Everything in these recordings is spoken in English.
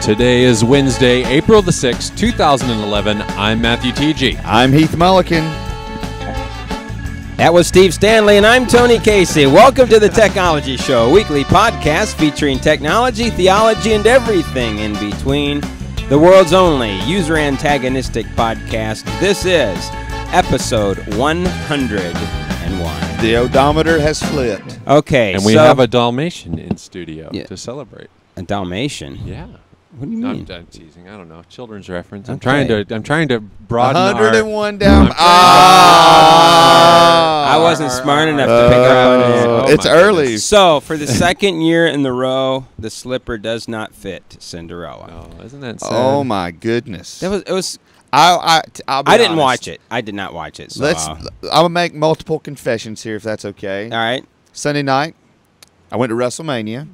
Today is Wednesday, April the 6th, 2011. I'm Matthew T.G. I'm Heath Mulliken. That was Steve Stanley, and I'm Tony Casey. Welcome to the Technology Show, a weekly podcast featuring technology, theology, and everything in between. The world's only user-antagonistic podcast. This is episode 101. The odometer has flipped. Okay, And we have a Dalmatian in studio to celebrate. A Dalmatian? Yeah. What do you mean? I'm teasing. I don't know. Children's reference. Okay. I'm trying to broaden 101 down. I wasn't smart enough to pick up on it. Oh, It's my early. goodness. So, for the second year in the row, the slipper does not fit Cinderella. Oh, isn't that sad? Oh my goodness. It was. I'll be I didn't honest. watch it. I did not watch it. So, I'm gonna make multiple confessions here, if that's okay. all right. Sunday night, I went to WrestleMania,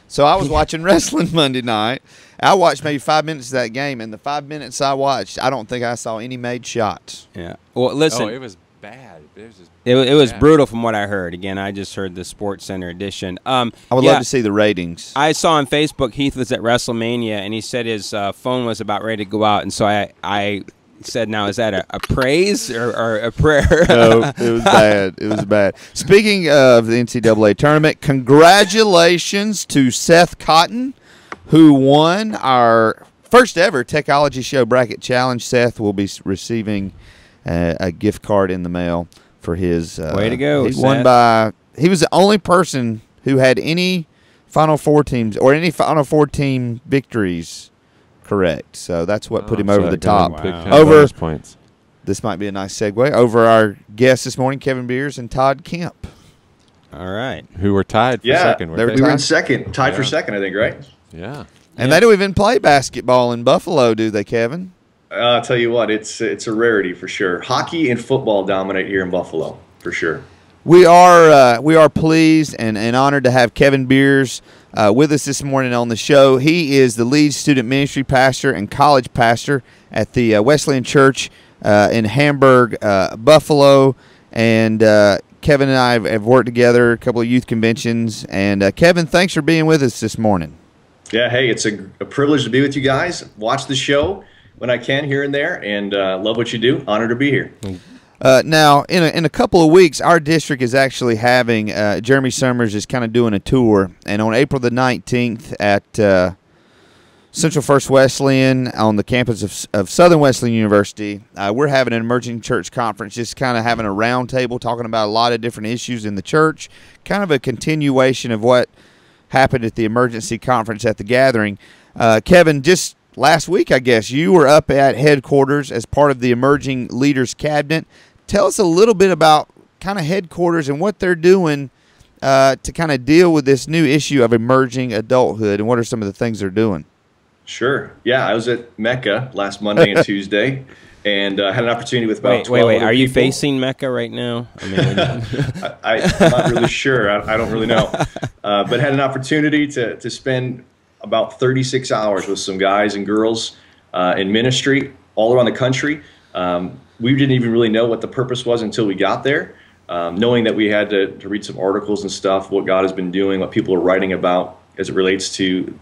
so I was watching wrestling Monday night. I watched maybe 5 minutes of that game, and the 5 minutes I watched, I don't think I saw any made shots. Yeah. Well, listen. Oh, it was bad. It was bad. brutal from what I heard. Again, I just heard the Sports Center edition. I would love to see the ratings. I saw on Facebook Heath was at WrestleMania, and he said his phone was about ready to go out, and so I said, now, is that a praise or a prayer? No, it was bad. It was bad. Speaking of the NCAA tournament, congratulations to Seth Cotton, who won our first ever Technology Show Bracket Challenge. Seth will be receiving a gift card in the mail for his. Way to go, He won Seth. by. He was the only person who had any Final Four teams or any Final Four team victories correct. So that's what put him over the top. Over points. This might be a nice segue over our guests this morning, Kevin Beers and Todd Kemp. All right. Who were tied for second. they were We were in tied. second, tied for second, I think, right? Yeah. And they don't even play basketball in Buffalo, do they, Kevin? I'll tell you what, it's a rarity for sure. Hockey and football dominate here in Buffalo, for sure. We are pleased and honored to have Kevin Beers with us this morning on the show. He is the lead student ministry pastor and college pastor at the Wesleyan Church in Hamburg, Buffalo. And Kevin and I have worked together a couple of youth conventions. And Kevin, thanks for being with us this morning. Yeah, hey, it's a privilege to be with you guys. Watch the show when I can here and there, and love what you do. Honored to be here. Now, in a couple of weeks, our district is actually having Jeremy Summers is kind of doing a tour, and on April the 19th at Central First Wesleyan on the campus of Southern Wesleyan University, we're having an emerging church conference, just kind of having a roundtable talking about a lot of different issues in the church, kind of a continuation of what happened at the emergency conference at the gathering. Kevin, just last week, I guess, you were up at headquarters as part of the Emerging Leaders Cabinet. Tell us a little bit about kind of headquarters and what they're doing to kind of deal with this new issue of emerging adulthood, and what are some of the things they're doing? Sure. Yeah, I was at Mecca last Monday and Tuesday, and had an opportunity with about 12 Wait. other Are you people. facing Mecca right now? I mean, I'm not really sure. I don't really know. But had an opportunity to spend about 36 hours with some guys and girls in ministry all around the country. We didn't even really know what the purpose was until we got there, knowing that we had to read some articles and stuff, what God has been doing, what people are writing about as it relates to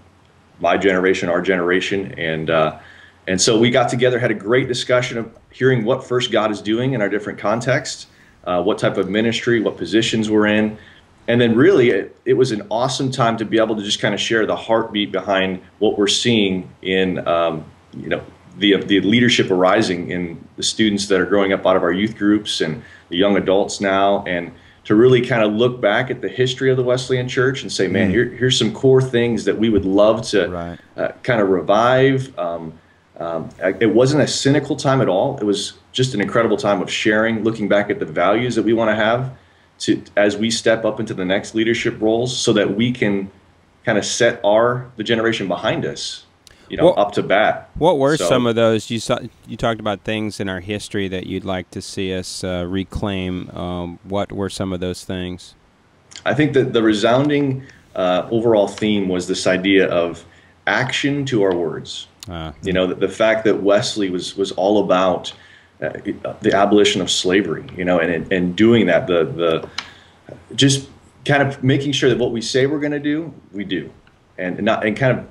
my generation, our generation. And so we got together, had a great discussion of hearing what first God is doing in our different contexts, what type of ministry, what positions we're in. And then really, it was an awesome time to be able to just kind of share the heartbeat behind what we're seeing in, the leadership arising in the students that are growing up out of our youth groups and the young adults now, and to really kind of look back at the history of the Wesleyan Church and say, man, here's some core things that we would love to kind of revive. It wasn't a cynical time at all. It was just an incredible time of sharing, looking back at the values that we want to have as we step up into the next leadership roles, so that we can kind of set the generation behind us, up to bat. what were some of those? You talked about things in our history that you'd like to see us reclaim. What were some of those things? I think that the resounding overall theme was this idea of action to our words. The fact that Wesley was all about the abolition of slavery, and doing that, the just kind of making sure that what we say we're going to do, we do, and kind of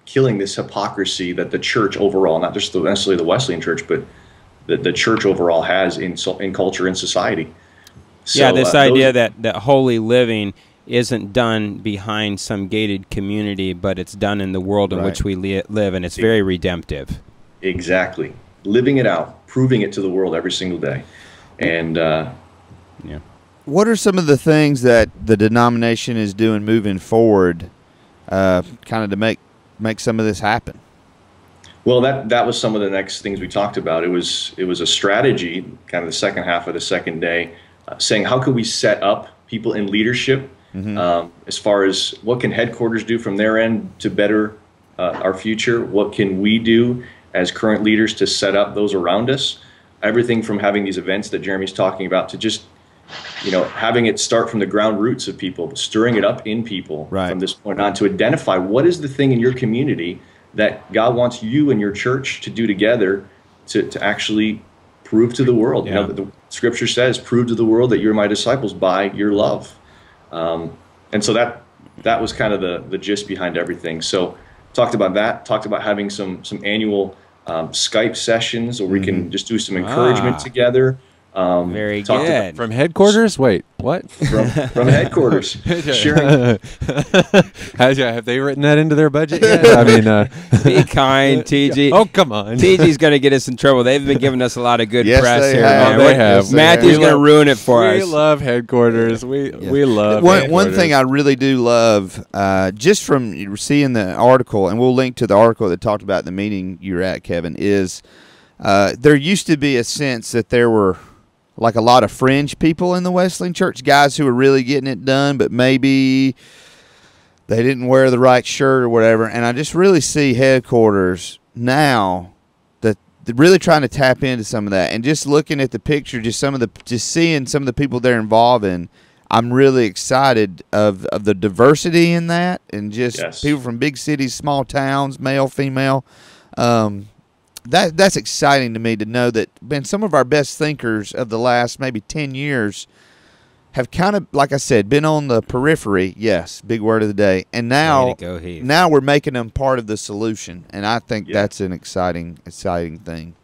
killing this hypocrisy that the church overall, not just necessarily the Wesleyan Church, but the church overall has in culture and society. So, yeah, this idea that holy living isn't done behind some gated community, but it's done in the world in which we live, and it's very redemptive. Exactly. Living it out, proving it to the world every single day. And yeah. What are some of the things that the denomination is doing moving forward kind of to make some of this happen? Well, that was some of the next things we talked about. It was a strategy, kind of the second half of the second day, saying how could we set up people in leadership as far as what can headquarters do from their end to better our future? What can we do as current leaders to set up those around us? Everything from having these events that Jeremy's talking about to just, having it start from the ground roots of people, stirring it up in people from this point on to identify what is the thing in your community that God wants you and your church to do together to actually prove to the world. Yeah. The Scripture says, prove to the world that you're my disciples by your love. And so that was kind of the gist behind everything. So talked about that, talked about having some annual Skype sessions where we can just do some encouragement together. Very good. From headquarters? Wait, what? From headquarters. Sharing. Have they written that into their budget yet? I mean, be kind, TG. Oh, come on. TG's going to get us in trouble. They've been giving us a lot of good press they here. have. Man. They have. Matthew's going to ruin it for us. We love headquarters. We love One headquarters. thing I really do love, just from seeing the article, and we'll link to the article that talked about the meeting you were at, Kevin, is there used to be a sense that there were like a lot of fringe people in the Wesleyan Church, guys who were really getting it done, but maybe they didn't wear the right shirt or whatever. And I just really see headquarters now that they're really trying to tap into some of that. And just looking at the picture, just seeing some of the people they're involved in, I'm really excited of the diversity in that, and just people from big cities, small towns, male, female. That's exciting to me to know that, man, some of our best thinkers of the last maybe 10 years have kind of, like I said, been on the periphery. Yes, big word of the day. And now we're making them part of the solution, and I think that's an exciting thing.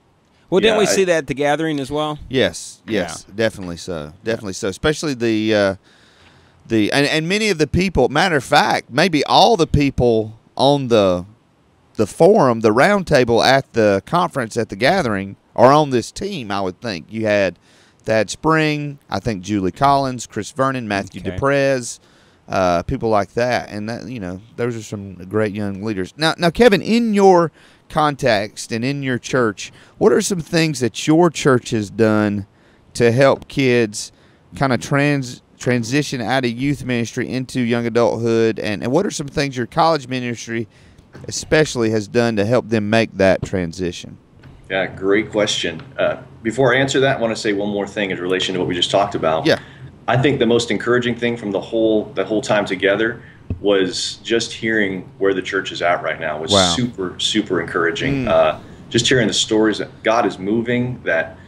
Well, didn't we see that at the gathering as well? Yes, definitely so. Definitely so. Especially and many of the people, matter of fact, maybe all the people on the forum, the round table at the conference, at the gathering, are on this team, I would think. You had Thad Spring, I think Julie Collins, Chris Vernon, Matthew DePrez, people like that. And, those are some great young leaders. Now, Kevin, in your context and in your church, what are some things that your church has done to help kids kind of transition out of youth ministry into young adulthood? And what are some things your college ministry especially has done to help them make that transition? Yeah, great question. Before I answer that, I want to say one more thing in relation to what we just talked about. Yeah. I think the most encouraging thing from the whole time together was just hearing where the church is at right now was super, super encouraging. Just hearing the stories that God is moving, that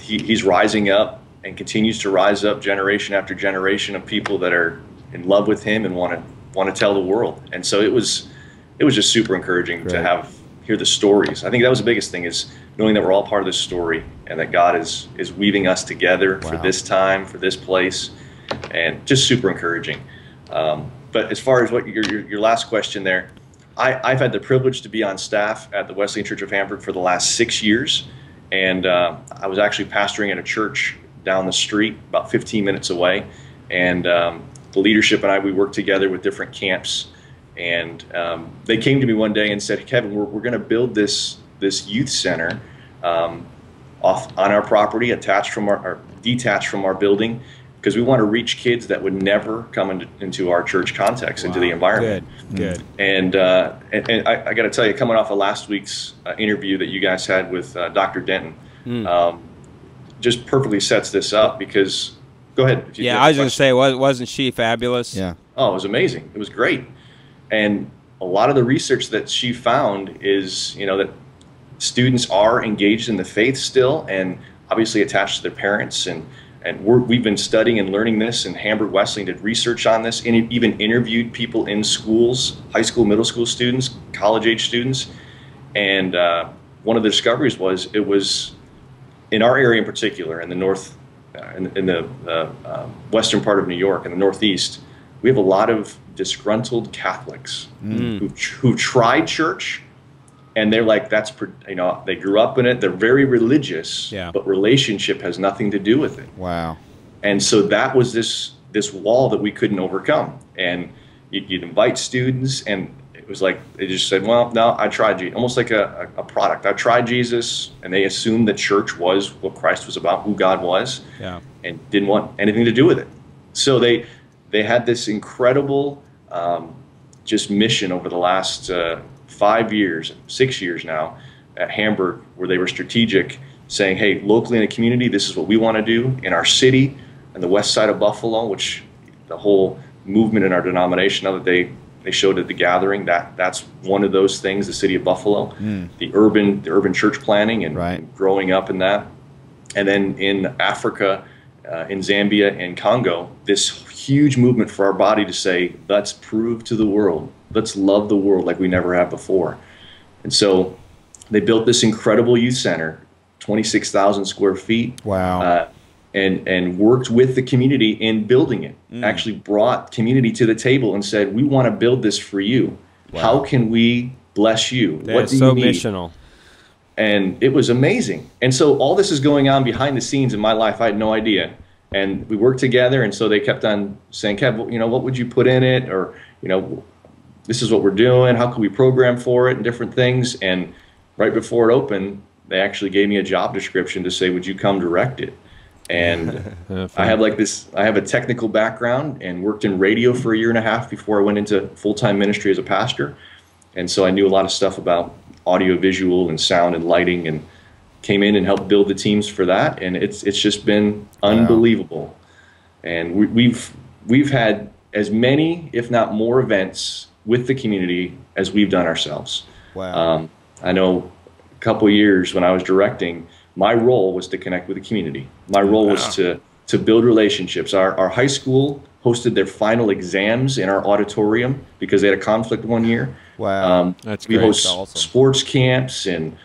he's rising up and continues to rise up generation after generation of people that are in love with him and want to tell the world. And so it was just super encouraging to hear the stories. I think that was the biggest thing, is knowing that we're all part of this story and that God is weaving us together for this time, for this place, and just super encouraging. But as far as what your last question there, I've had the privilege to be on staff at the Wesleyan Church of Hamburg for the last 6 years, and I was actually pastoring at a church down the street, about 15 minutes away, and the leadership and I, we worked together with different camps. And they came to me one day and said, Kevin, we're going to build this youth center off on our property, detached from our building, because we want to reach kids that would never come into our church context, into the environment. Good. And I got to tell you, coming off of last week's interview that you guys had with Dr. Denton, just perfectly sets this up, because, go ahead. I was going to say, wasn't she fabulous? Yeah. Oh, it was amazing. It was great. And a lot of the research that she found is, that students are engaged in the faith still, and obviously attached to their parents. And And we've been studying and learning this, and Hamburg Wesleyan did research on this, and even interviewed people in schools, high school, middle school students, college-age students. And one of the discoveries was it was in our area in particular, in the north, in the western part of New York, in the Northeast, we have a lot of disgruntled Catholics who tried church, and they're like, they grew up in it. They're very religious, but relationship has nothing to do with it. Wow. And so that was this wall that we couldn't overcome. And you'd invite students, and it was like they just said, well, no, I tried Jesus. Almost like a product. I tried Jesus, and they assumed that church was what Christ was about, who God was, and didn't want anything to do with it. So they had this incredible just mission over the last 5 years, 6 years now at Hamburg, where they were strategic, saying, hey, locally in the community, this is what we want to do. In our city, and the west side of Buffalo, which the whole movement in our denomination, now that they showed at the gathering, that's one of those things, the city of Buffalo, the urban church planning and growing up in that. And then in Africa, in Zambia and Congo, this huge movement for our body to say, let's prove to the world, let's love the world like we never have before. And so they built this incredible youth center, 26,000 square feet. Wow. And worked with the community in building it. Actually brought community to the table and said, we want to build this for you. Wow. How can we bless you? What do you need? Missional. And it was amazing. And so all this is going on behind the scenes in my life. I had no idea. And we worked together, and so they kept on saying, Kev, what would you put in it? Or, this is what we're doing. How can we program for it and different things? And right before it opened, they actually gave me a job description to say, would you come direct it? And I have a technical background and worked in radio for 1.5 years before I went into full-time ministry as a pastor. And so I knew a lot of stuff about audio, visual, and sound and lighting, and came in and helped build the teams for that. And it's just been unbelievable. And we've had as many, if not more, events with the community as we've done ourselves. Wow. I know a couple of years when I was directing, my role was to connect with the community. My role was to build relationships. Our high school hosted their final exams in our auditorium because they had a conflict one year. Wow. That's we great. host Awesome. sports camps and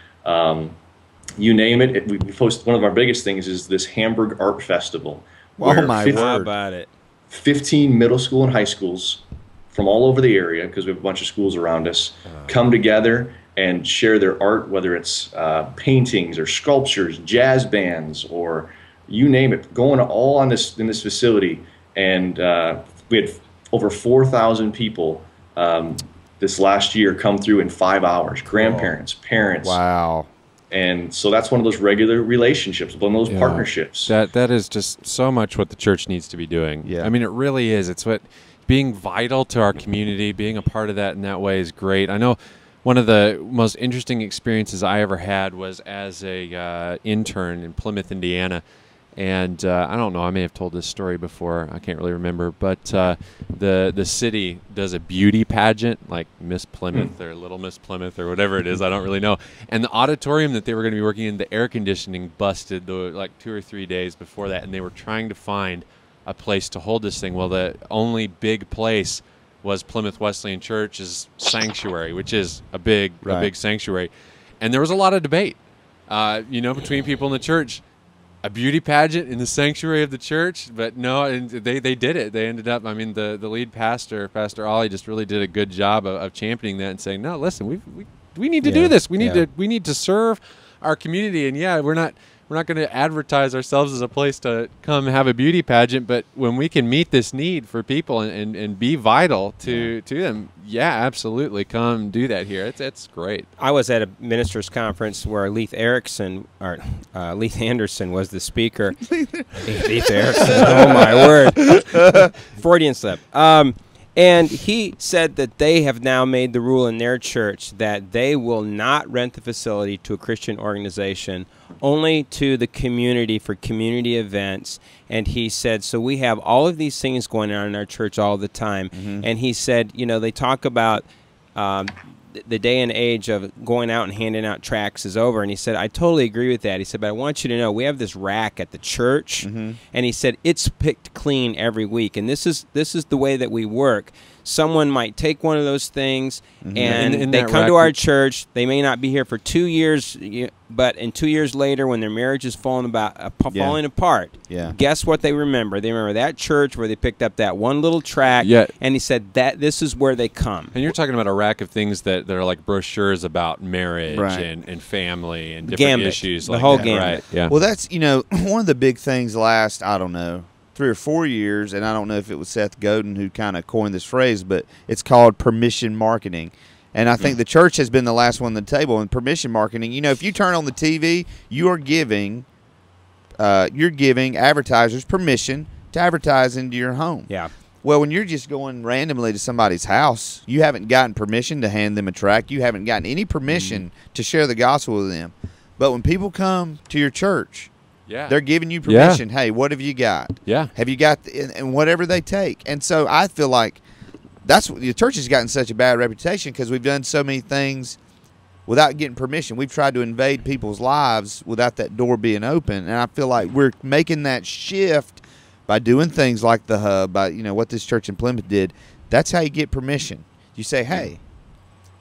you name it. We host, one of our biggest things is this Hamburg Art Festival. Oh my word. How about it? 15 middle school and high schools from all over the area, because we have a bunch of schools around us, come together and share their art, whether it's paintings or sculptures, jazz bands, or you name it, going all on in this facility. And we had over 4,000 people this last year come through in 5 hours, grandparents, parents. Wow. And so that's one of those regular relationships, one of those partnerships. That is just so much what the church needs to be doing. Yeah. I mean, it really is. It's what being vital to our community, being a part of that in that way is great. I know one of the most interesting experiences I ever had was as a intern in Plymouth, Indiana. And I don't know, I may have told this story before, I can't really remember, but the city does a beauty pageant, like Miss Plymouth or Little Miss Plymouth or whatever it is, I don't really know. And the auditorium that they were going to be working in, the air conditioning busted like 2 or 3 days before that, and they were trying to find a place to hold this thing. Well, the only big place was Plymouth Wesleyan Church's sanctuary, which is a big sanctuary. And there was a lot of debate, between people in the church. A beauty pageant in the sanctuary of the church, but no, and they did it. They ended up, I mean, the lead pastor, Pastor Ollie, just really did a good job of championing that and saying, no, listen, we need to do this. We need to serve our community. And we're not going to advertise ourselves as a place to come have a beauty pageant, but when we can meet this need for people and be vital to them, absolutely, come do that here. It's great. I was at a ministers' conference where Leith Anderson was the speaker. Leith Erickson, oh my word, Freudian slip. And he said that they have now made the rule in their church that they will not rent the facility to a Christian organization, only to the community for community events. And he said, so we have all of these things going on in our church all the time. And he said, they talk about the day and age of going out and handing out tracts is over. And he said, I totally agree with that. He said, but I want you to know we have this rack at the church, and he said it's picked clean every week, and this is the way that we work. Someone might take one of those things, and they come to our church. They may not be here for 2 years, but in 2 years later, when their marriage is falling apart, guess what they remember? They remember that church where they picked up that one little tract, and he said that this is where they come. And you're talking about a rack of things that are like brochures about marriage and family and different issues. The whole gambit. Right. Yeah. Well, that's, one of the big things last, I don't know, 3 or 4 years, and I don't know if it was Seth Godin who kind of coined this phrase, but it's called permission marketing. And I think the church has been the last one on the table in permission marketing. If you turn on the TV, you're giving advertisers permission to advertise into your home. Yeah. Well, when you're just going randomly to somebody's house, you haven't gotten permission to hand them a tract. You haven't gotten any permission to share the gospel with them. But when people come to your church, they're giving you permission. Hey, what have you got? Have you got and whatever they take? And so I feel like that's what the church has gotten such a bad reputation because we've done so many things without getting permission. We've tried to invade people's lives without that door being open. And I feel like we're making that shift by doing things like the hub, by what this church in Plymouth did. That's how you get permission. You say, hey,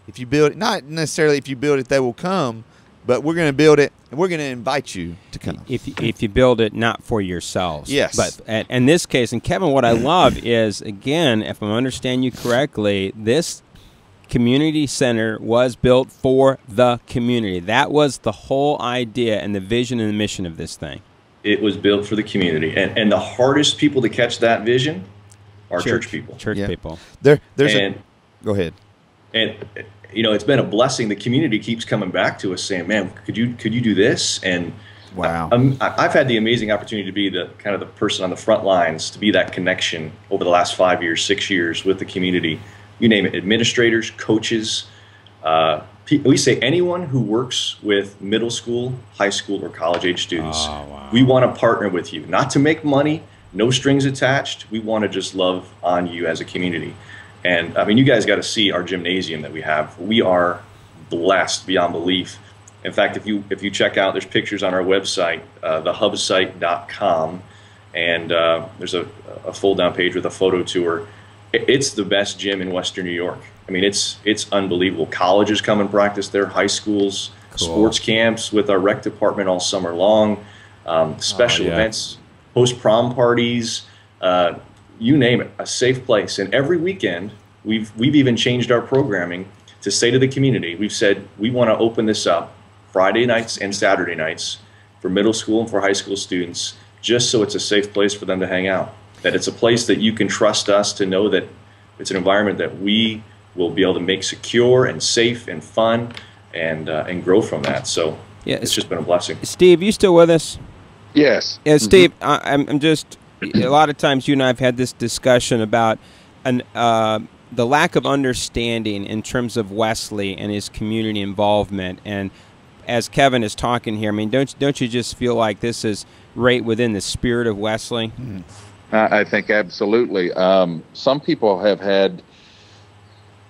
if you build it, not necessarily if you build it, they will come. But we're going to build it, and we're going to invite you to come. If you build it not for yourselves. Yes. But in this case, and Kevin, what I love is, again, if I understand you correctly, this community center was built for the community. That was the whole idea and the vision and the mission of this thing. It was built for the community. And the hardest people to catch that vision are church people. Church people. Go ahead. And it's been a blessing. The community keeps coming back to us saying, man, could you do this? And wow. I've had the amazing opportunity to be the person on the front lines, to be that connection over the last 5 years, 6 years with the community. You name it, administrators, coaches. We say anyone who works with middle school, high school, or college age students. Oh, wow. We want to partner with you, not to make money, no strings attached. We want to just love on you as a community. And you guys got to see our gymnasium that we have. We are blessed beyond belief. In fact, if you check out, there's pictures on our website, thehubsite.com, and there's a fold-down page with a photo tour. It's the best gym in Western New York. It's unbelievable. Colleges come and practice there, high schools, sports camps with our rec department all summer long, special events, post-prom parties. You name it, a safe place. And every weekend, we've even changed our programming to say to the community, we've said we want to open this up Friday nights and Saturday nights for middle school and for high school students, just so it's a safe place for them to hang out. That it's a place that you can trust us to know that it's an environment that we will be able to make secure and safe and fun and grow from that. So it's just been a blessing. Steve, you still with us? Yes. Yeah, Steve, I'm just... A lot of times you and I have had this discussion about the lack of understanding in terms of Wesley and his community involvement. And as Kevin is talking here, don't you just feel like this is right within the spirit of Wesley? I think absolutely. Some people have had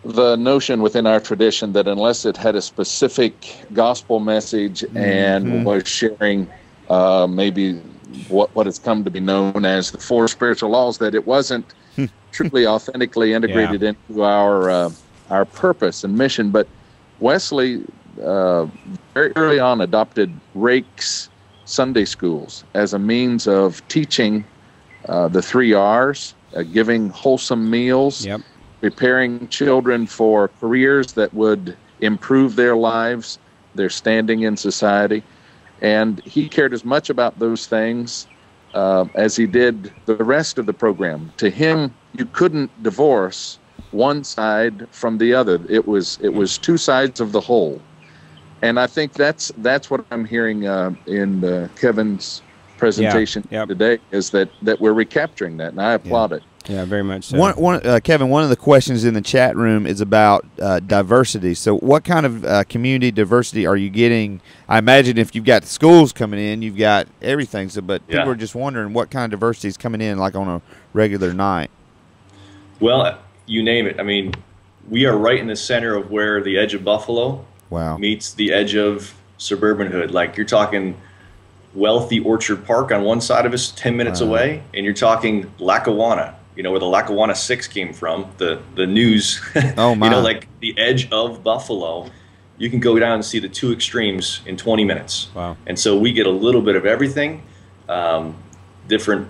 the notion within our tradition that unless it had a specific gospel message and was sharing maybe what has come to be known as the 4 spiritual laws, that it wasn't truly authentically integrated into our purpose and mission. But Wesley very early on adopted Rake's Sunday schools as a means of teaching the 3 R's, giving wholesome meals, preparing children for careers that would improve their lives, their standing in society. And he cared as much about those things as he did the rest of the program. To him, you couldn't divorce one side from the other. It was 2 sides of the whole. And I think that's what I'm hearing in Kevin's presentation today, is that we're recapturing that, and I applaud it. Yeah, very much so. Kevin, one of the questions in the chat room is about diversity. So what kind of community diversity are you getting? I imagine if you've got the schools coming in, you've got everything. So, but people are just wondering what kind of diversity is coming in like on a regular night. Well, you name it. we are right in the center of where the edge of Buffalo Wow. meets the edge of suburbanhood. Like, you're talking wealthy Orchard Park on one side of us, 10 minutes away, and you're talking Lackawanna, you know, where the Lackawanna 6 came from, the news. Oh, my. You know, like the edge of Buffalo. You can go down and see the two extremes in 20 minutes. Wow. And so we get a little bit of everything, different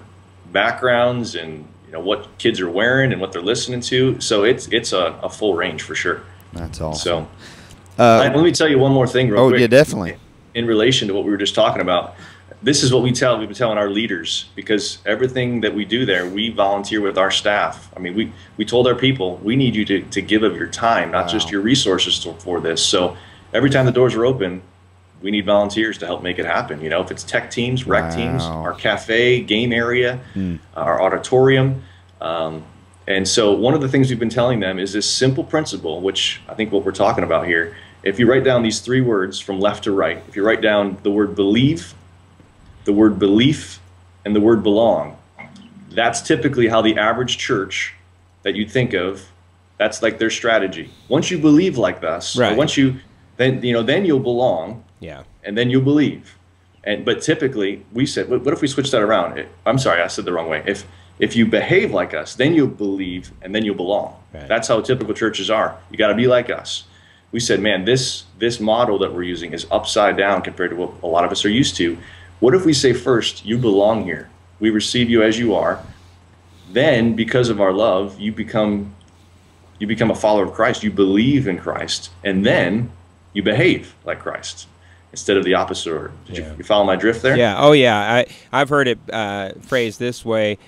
backgrounds, and you know what kids are wearing and what they're listening to. So it's a full range for sure. That's awesome. So let me tell you one more thing real quick. Oh, yeah, definitely. In relation to what we were just talking about, this is what we've been telling our leaders, because everything that we do there, we volunteer with our staff. I mean, we told our people, we need you to give of your time, not just your resources for this. So every time the doors are open, we need volunteers to help make it happen. You know, if it's tech teams, rec teams, our cafe, game area, our auditorium. And so one of the things we've been telling them is this simple principle, which I think what we're talking about here. If you write down these 3 words from left to right, if you write down the word believe, the word belief, and the word belong, that's typically how the average church that you think of, that's like their strategy. Once you believe like this, right. or once then you'll belong, Yeah. and then you'll believe. But typically, we said, what if we switch that around? I'm sorry, I said the wrong way. If you behave like us, then you'll believe, and then you'll belong. Right. That's how typical churches are. You got to be like us. We said, man, this model that we're using is upside down compared to what a lot of us are used to. What if we say first, you belong here. We receive you as you are. Then, because of our love, you become a follower of Christ. You believe in Christ, and then you behave like Christ instead of the opposite order. Did you follow my drift there? Yeah. Oh, yeah. I've heard it phrased this way.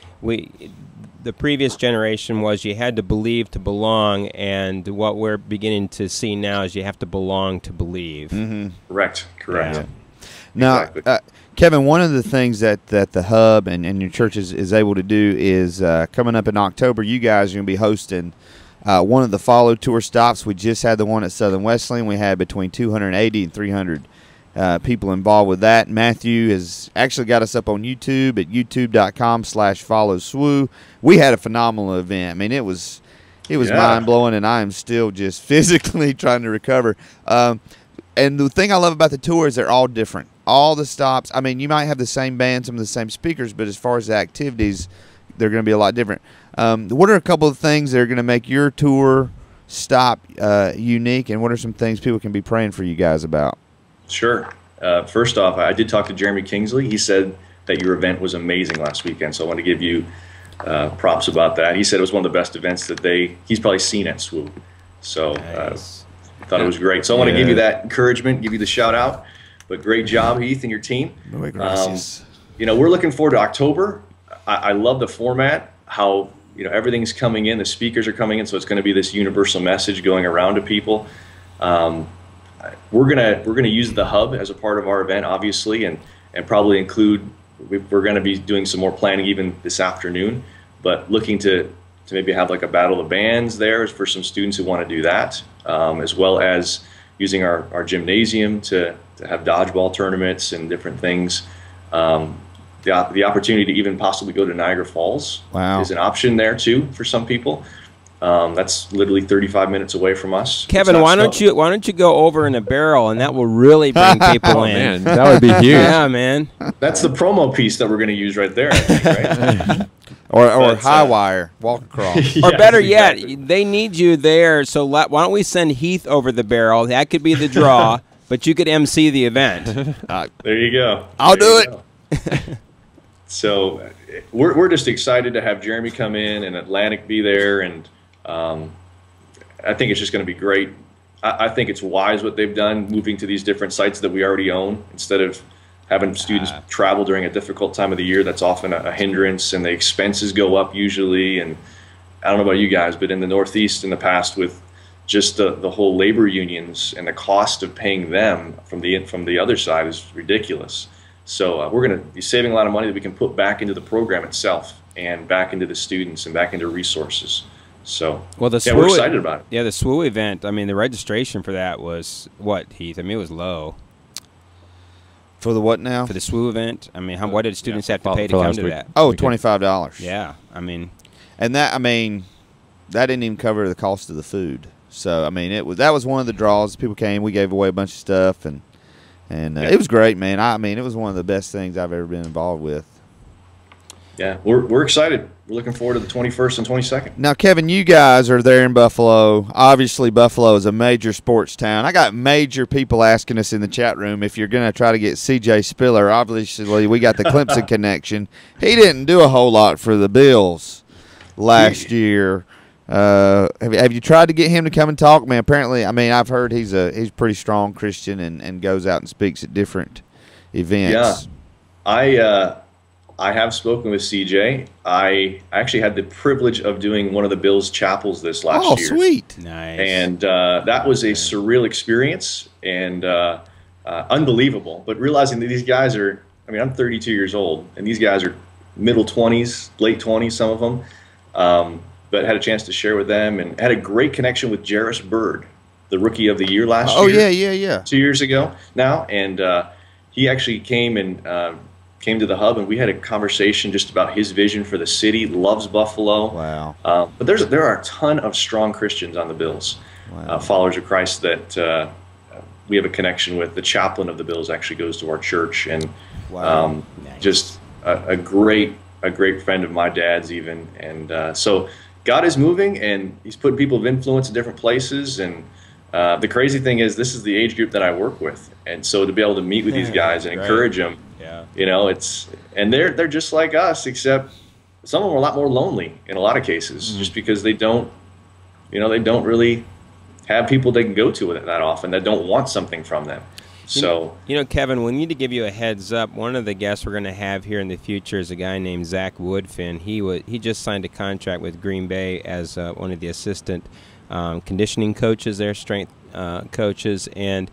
The previous generation was you had to believe to belong, and what we're beginning to see now is you have to belong to believe. Mm-hmm. Correct. Yeah. Now, Exactly. Kevin, one of the things that the Hub and your church is able to do is coming up in October, you guys are going to be hosting one of the Follow Tour stops. We just had the one at Southern Wesleyan. We had between 280 and 300 people involved with that. Matthew has actually got us up on YouTube at youtube.com/followswoo. We had a phenomenal event. I mean, it was mind-blowing, and I am still just physically trying to recover. And the thing I love about the tour is they're all different. All the stops, I mean, you might have the same band, some of the same speakers, but as far as the activities, they're going to be a lot different. What are a couple of things that are going to make your tour stop unique, and what are some things people can be praying for you guys about? Sure. First off, I did talk to Jeremy Kingsley. He said that your event was amazing last weekend, so I want to give you props about that. He said it was one of the best events that he's probably seen at SWU. So Nice. thought it was great. So I want to give you that encouragement, give you the shout out. But great job, Heath, and your team. Muy gracias. You know, we're looking forward to October. I love the format, how everything's coming in, the speakers are coming in, so it's going to be this universal message going around to people. We're gonna use the Hub as a part of our event, obviously, and probably include. We're going to be doing some more planning even this afternoon, but looking to maybe have like a battle of bands there for some students who want to do that, as well as using our gymnasium to have dodgeball tournaments and different things. The opportunity to even possibly go to Niagara Falls is an option there too for some people. That's literally 35 minutes away from us. Kevin, why don't you go over in a barrel, and that will really bring people in. Man, that would be huge. Yeah, man. That's the promo piece that we're going to use right there, I think, right? or high wire, walk across. Or better exactly. yet, they need you there, so why don't we send Heath over the barrel? That could be the draw, but you could MC the event. There you go. I'll do it. So we're just excited to have Jeremy come in and Atlantic be there, and I think it's just going to be great. I think it's wise what they've done, moving to these different sites that we already own instead of having students travel during a difficult time of the year. That's often a hindrance, and the expenses go up usually. And I don't know about you guys, but in the Northeast in the past, with just the whole labor unions and the cost of paying them from the other side is ridiculous. So we're going to be saving a lot of money that we can put back into the program itself and back into the students and back into resources. So well, we're excited about it. Yeah, the SWU event, I mean, the registration for that was what, Heath? I mean, it was low. For the what now? For the SWU event? I mean, what did students have to pay to come to that? Oh, $25. Yeah, I mean. And that didn't even cover the cost of the food. So I mean, that was one of the draws. People came. We gave away a bunch of stuff, and it was great, man. I mean, it was one of the best things I've ever been involved with. Yeah, we're excited. We're looking forward to the 21st and 22nd. Now, Kevin, you guys are there in Buffalo. Obviously, Buffalo is a major sports town. I got major people asking us in the chat room if you're going to try to get C.J. Spiller. Obviously, we got the Clemson connection. He didn't do a whole lot for the Bills last year. Have you tried to get him to come and talk? Man, apparently, I mean, I've heard he's a pretty strong Christian and goes out and speaks at different events. Yeah, I have spoken with CJ. I actually had the privilege of doing one of the Bills chapels this last year. Oh, sweet. Nice. And that was a surreal experience and unbelievable. But realizing that these guys are, I mean, I'm 32 years old, and these guys are middle 20s, late 20s, some of them. But had a chance to share with them and had a great connection with Jarris Byrd, the Rookie of the Year last year. Oh, yeah. 2 years ago now. And he actually came to the hub, and we had a conversation just about his vision for the city. Loves Buffalo. Wow. But there are a ton of strong Christians on the Bills, followers of Christ that we have a connection with. The chaplain of the Bills actually goes to our church, and Nice. just a great friend of my dad's even. And so God is moving, and he's putting people of influence in different places. And the crazy thing is, this is the age group that I work with, and so to be able to meet with these guys and encourage them. Yeah. You know, they're just like us, except some of them are a lot more lonely in a lot of cases, just because they don't really have people they can go to that often that don't want something from them. So, Kevin, we need to give you a heads up. One of the guests we're going to have here in the future is a guy named Zach Woodfin. He just signed a contract with Green Bay as one of the assistant conditioning coaches there, strength coaches, and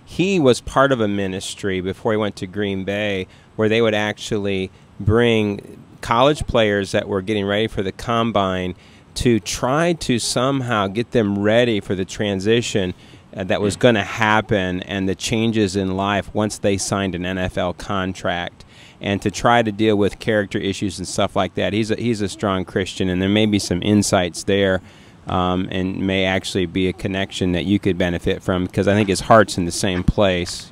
he was part of a ministry before he went to Green Bay where they would actually bring college players that were getting ready for the combine to try to somehow get them ready for the transition that was going to happen and the changes in life once they signed an NFL contract, and to try to deal with character issues and stuff like that. He's a strong Christian, and there may be some insights there. And may actually be a connection that you could benefit from, because I think his heart's in the same place,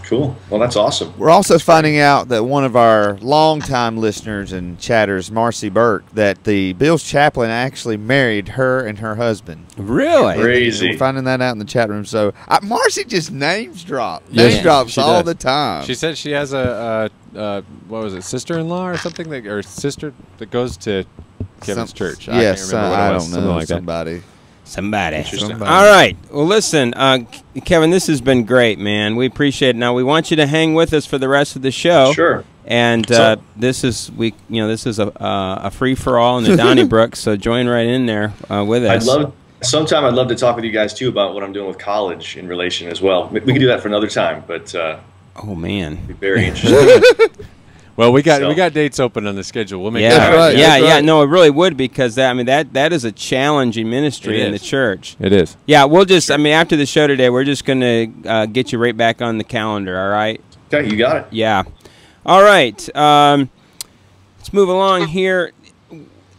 Cool. Well, that's awesome. We're also finding out that one of our longtime listeners and chatters, Marcy Burke, that the Bills chaplain actually married her and her husband. Really? Crazy. We're finding that out in the chat room. So Marcy just names drops She all does. the time. She said she has a what was it, sister-in-law or something, or sister that goes to Kevin's church. Yes, I I can't remember what it was. don't know. Something like Somebody. Somebody. All right. Well, listen, Kevin, this has been great, man. We appreciate it. Now we want you to hang with us for the rest of the show. Sure. And this is a free for all in the Donnybrook, so join right in there with us. Sometime I'd love to talk with you guys too about what I'm doing with college in relation as well. We can do that for another time, but oh man, it'd be very interesting. Well, we got dates open on the schedule. We'll make yeah, that right. yeah. No, it really would, because that is a challenging ministry in the church. It is. Yeah, we'll just after the show today, we're just gonna get you right back on the calendar. All right. Okay, you got it. Yeah. All right. Let's move along here.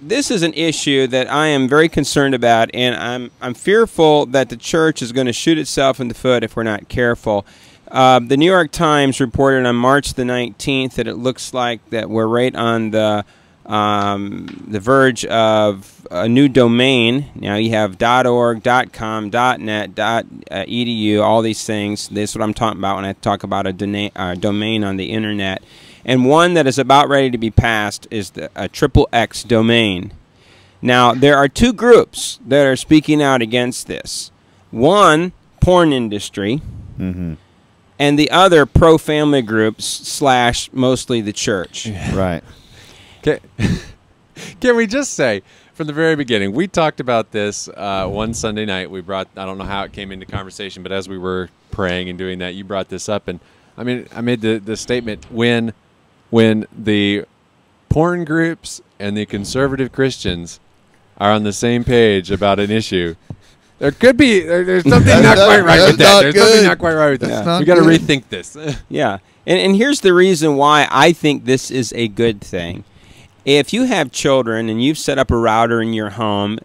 This is an issue that I am very concerned about, and I'm fearful that the church is going to shoot itself in the foot if we're not careful. The New York Times reported on March the 19th that it looks like that we're right on the verge of a new domain. Now you have .org, .com, .net, .edu, all these things. This is what I'm talking about when I talk about a domain on the internet. And one that is about ready to be passed is a XXX domain. Now, there are two groups that are speaking out against this. One, porn industry, and the other, pro-family groups / mostly the church. Right. Can we just say, from the very beginning, we talked about this one Sunday night. We brought, I don't know how it came into conversation, but as we were praying and doing that, you brought this up. And I mean, I made the statement, when the porn groups and the conservative Christians are on the same page about an issue, there could be there's something not quite right with that. There's something not quite right with that. We got to rethink this. Yeah, and here's the reason why I think this is a good thing. If you have children and you've set up a router in your home,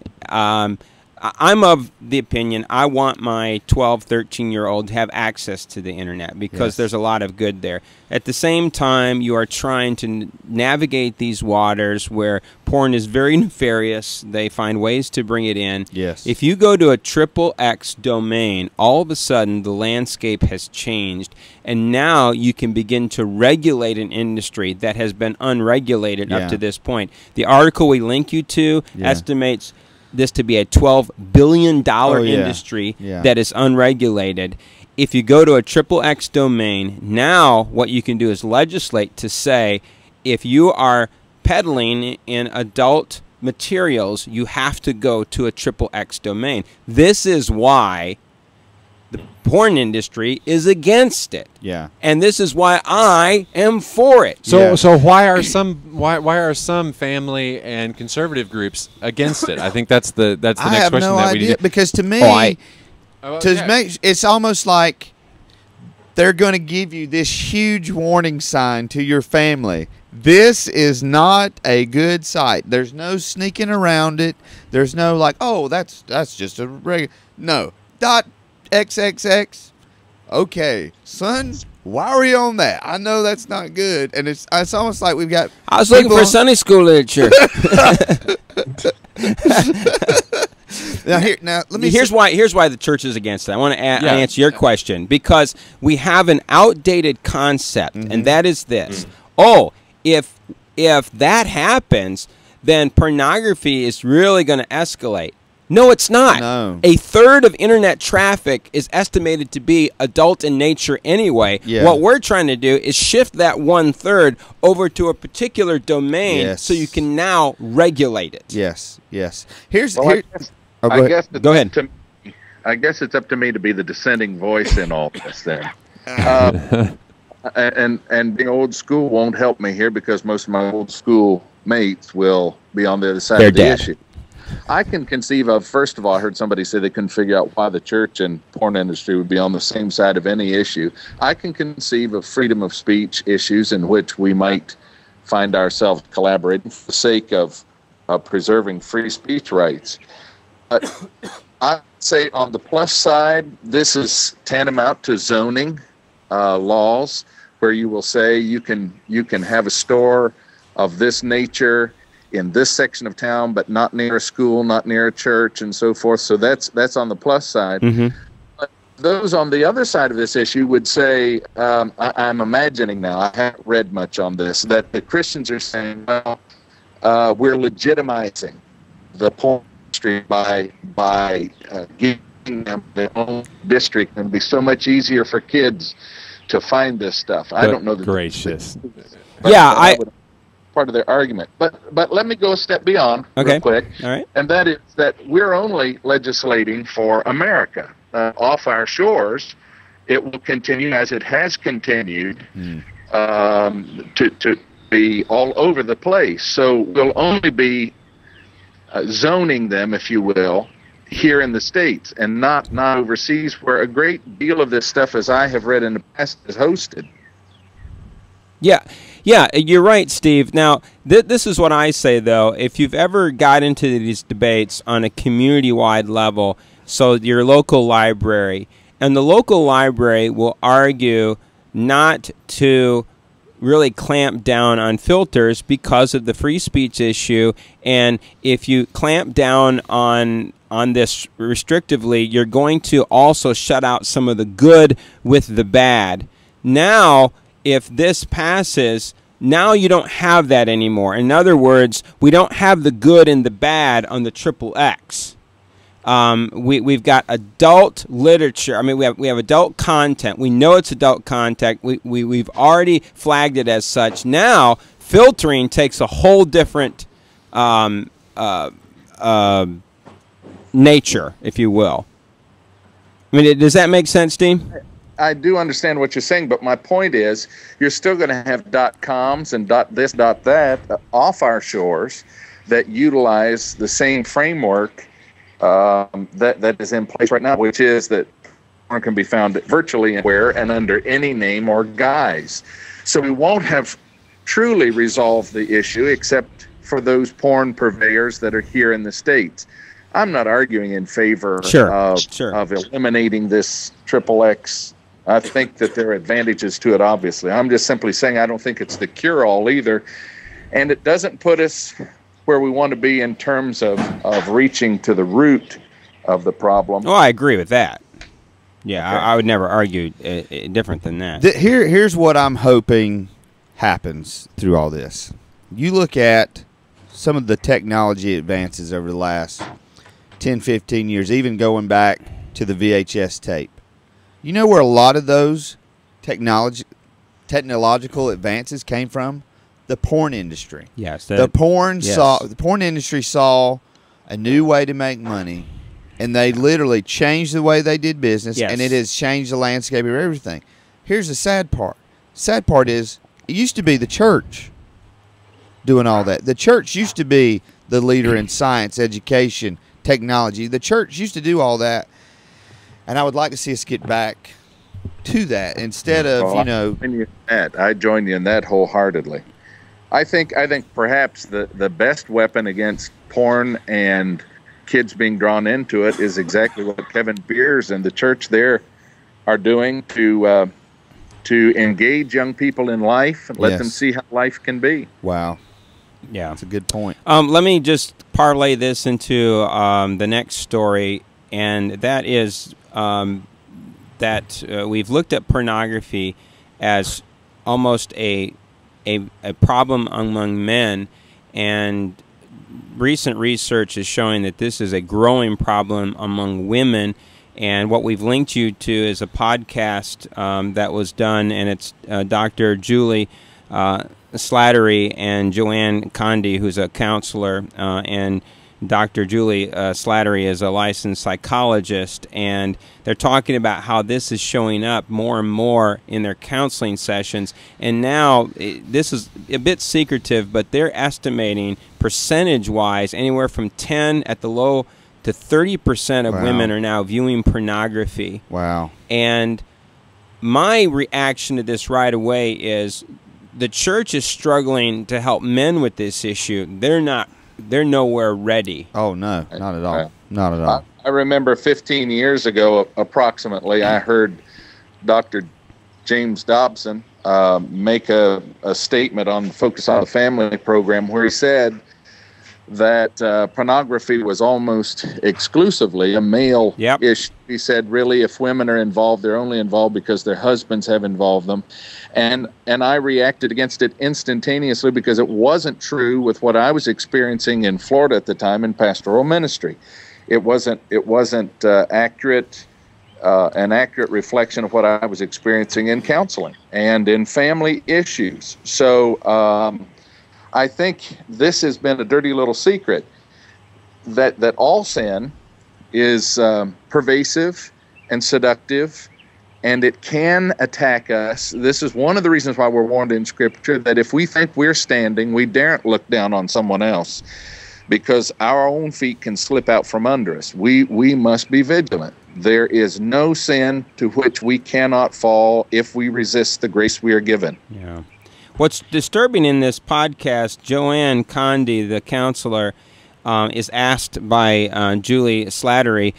I'm of the opinion I want my 12, 13-year-old to have access to the internet because there's a lot of good there. At the same time, you are trying to navigate these waters where porn is very nefarious. They find ways to bring it in. Yes. If you go to a XXX domain, all of a sudden the landscape has changed, and now you can begin to regulate an industry that has been unregulated up to this point. The article we link you to estimates this to be a $12 billion industry that is unregulated. If you go to a XXX domain, now what you can do is legislate to say if you are peddling in adult materials, you have to go to a XXX domain. This is why the porn industry is against it. Yeah. And this is why I am for it. So why are some family and conservative groups against it? I think that's the next question that we need. I have no idea, because to me, it's almost like they're going to give you this huge warning sign to your family. This is not a good site. There's no sneaking around it. There's no like, oh, that's just a regular. No. .xxx. Okay, son, why are we on that? I know that's not good, and it's almost like we've got. I was looking for Sunday school literature. Here's why the church is against it. I want to answer your question, because we have an outdated concept, and that is this: if that happens, then pornography is really going to escalate. No, it's not. No. A third of internet traffic is estimated to be adult in nature anyway. Yeah. What we're trying to do is shift that 1/3 over to a particular domain so you can now regulate it. Yes. I guess go ahead. I guess it's up to me to be the dissenting voice in all this then. And being old school won't help me here, because most of my old school mates will be on the other side of the issue. I can conceive of, first of all, I heard somebody say they couldn't figure out why the church and porn industry would be on the same side of any issue. I can conceive of freedom of speech issues in which we might find ourselves collaborating for the sake of preserving free speech rights. I'd say on the plus side, this is tantamount to zoning laws, where you will say you can have a store of this nature in this section of town, but not near a school, not near a church, and so forth. So that's on the plus side. Those on the other side of this issue would say, I'm imagining now, I haven't read much on this, that the Christians are saying, well, we're legitimizing the porn industry by giving them their own district, and it'll be so much easier for kids to find this stuff. I don't know. Gracious. Part of their argument, but let me go a step beyond real quick. All right. And that is that we're only legislating for America. Off our shores, it will continue as it has continued to be all over the place. So we'll only be zoning them, if you will, here in the States, and not overseas, where a great deal of this stuff, as I have read in the past, is hosted. Yeah, you're right, Steve. Now, this is what I say, though. If you've ever got into these debates on a community-wide level, so your local library, and the local library will argue not to really clamp down on filters because of the free speech issue, and if you clamp down on this restrictively, you're going to also shut out some of the good with the bad. Now, if this passes, now you don't have that anymore. In other words, we don't have the good and the bad on the XXX. We've got adult literature. I mean, we have adult content. We know it's adult content. We've already flagged it as such. Now, filtering takes a whole different nature, if you will. I mean, does that make sense, Steve? I do understand what you're saying, but my point is, you're still going to have .coms and .this, .that off our shores that utilize the same framework that is in place right now, which is that porn can be found virtually anywhere and under any name or guise. So we won't have truly resolved the issue, except for those porn purveyors that are here in the States. I'm not arguing in favor Sure. of eliminating this XXX. I think that there are advantages to it, obviously. I'm just simply saying I don't think it's the cure-all either. And it doesn't put us where we want to be in terms of reaching to the root of the problem. Oh, I agree with that. Yeah, okay. I would never argue different than that. Here's what I'm hoping happens through all this. You look at some of the technology advances over the last 10, 15 years, even going back to the VHS tape. You know where a lot of those technological advances came from? The porn industry. Yes. The porn industry saw a new way to make money, and they literally changed the way they did business, and it has changed the landscape of everything. Here's the sad part. Sad part is it used to be the church doing all that. The church used to be the leader in science, education, technology. The church used to do all that. And I would like to see us get back to that instead of, I join you in that wholeheartedly. I think perhaps the best weapon against porn and kids being drawn into it is exactly what Kevin Beers and the church there are doing to engage young people in life and let them see how life can be. Wow. Yeah. That's a good point. Let me just parlay this into the next story, and that is that we've looked at pornography as almost a problem among men, and recent research is showing that this is a growing problem among women. And what we've linked you to is a podcast that was done, and it's Dr. Julie Slattery and Joanne Condi, who's a counselor, and Dr. Julie Slattery is a licensed psychologist, and they're talking about how this is showing up more and more in their counseling sessions. And now, this is a bit secretive, but they're estimating percentage-wise anywhere from 10 at the low to 30% of women are now viewing pornography. Wow. And my reaction to this right away is the church is struggling to help men with this issue. They're nowhere ready. Oh, no, not at all. Not at all. I remember 15 years ago, approximately, I heard Dr. James Dobson make a statement on the Focus on the Family program where he said that pornography was almost exclusively a male issue. He said, really, if women are involved, they're only involved because their husbands have involved them. And I reacted against it instantaneously because it wasn't true with what I was experiencing in Florida at the time in pastoral ministry. It wasn't accurate, an accurate reflection of what I was experiencing in counseling and in family issues. So I think this has been a dirty little secret that all sin is pervasive and seductive, and it can attack us. This is one of the reasons why we're warned in Scripture that if we think we're standing, we daren't look down on someone else, because our own feet can slip out from under us. We must be vigilant. There is no sin to which we cannot fall if we resist the grace we are given. Yeah. What's disturbing in this podcast, Joanne Condi, the counselor, is asked by Julie Slattery,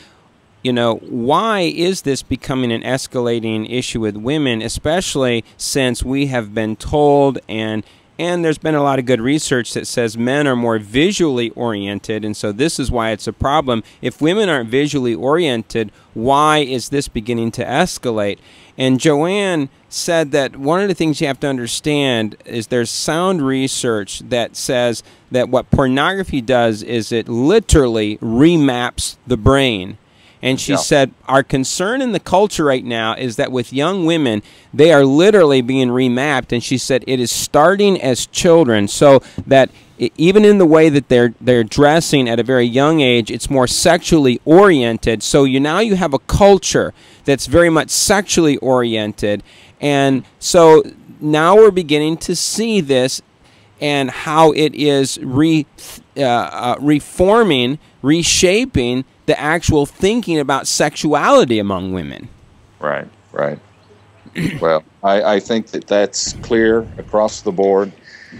why is this becoming an escalating issue with women, especially since we have been told, and there's been a lot of good research that says men are more visually oriented, and so this is why it's a problem. If women aren't visually oriented, why is this beginning to escalate? And Joanne said that one of the things you have to understand is there's sound research that says that what pornography does is it literally remaps the brain. And she said, our concern in the culture right now is that with young women, they are literally being remapped. And she said it is starting as children, so that even in the way that they're dressing at a very young age, it's more sexually oriented. So now you have a culture that's very much sexually oriented. And so now we're beginning to see this and how it is reforming, reshaping the actual thinking about sexuality among women. Right. Well, I think that's clear across the board.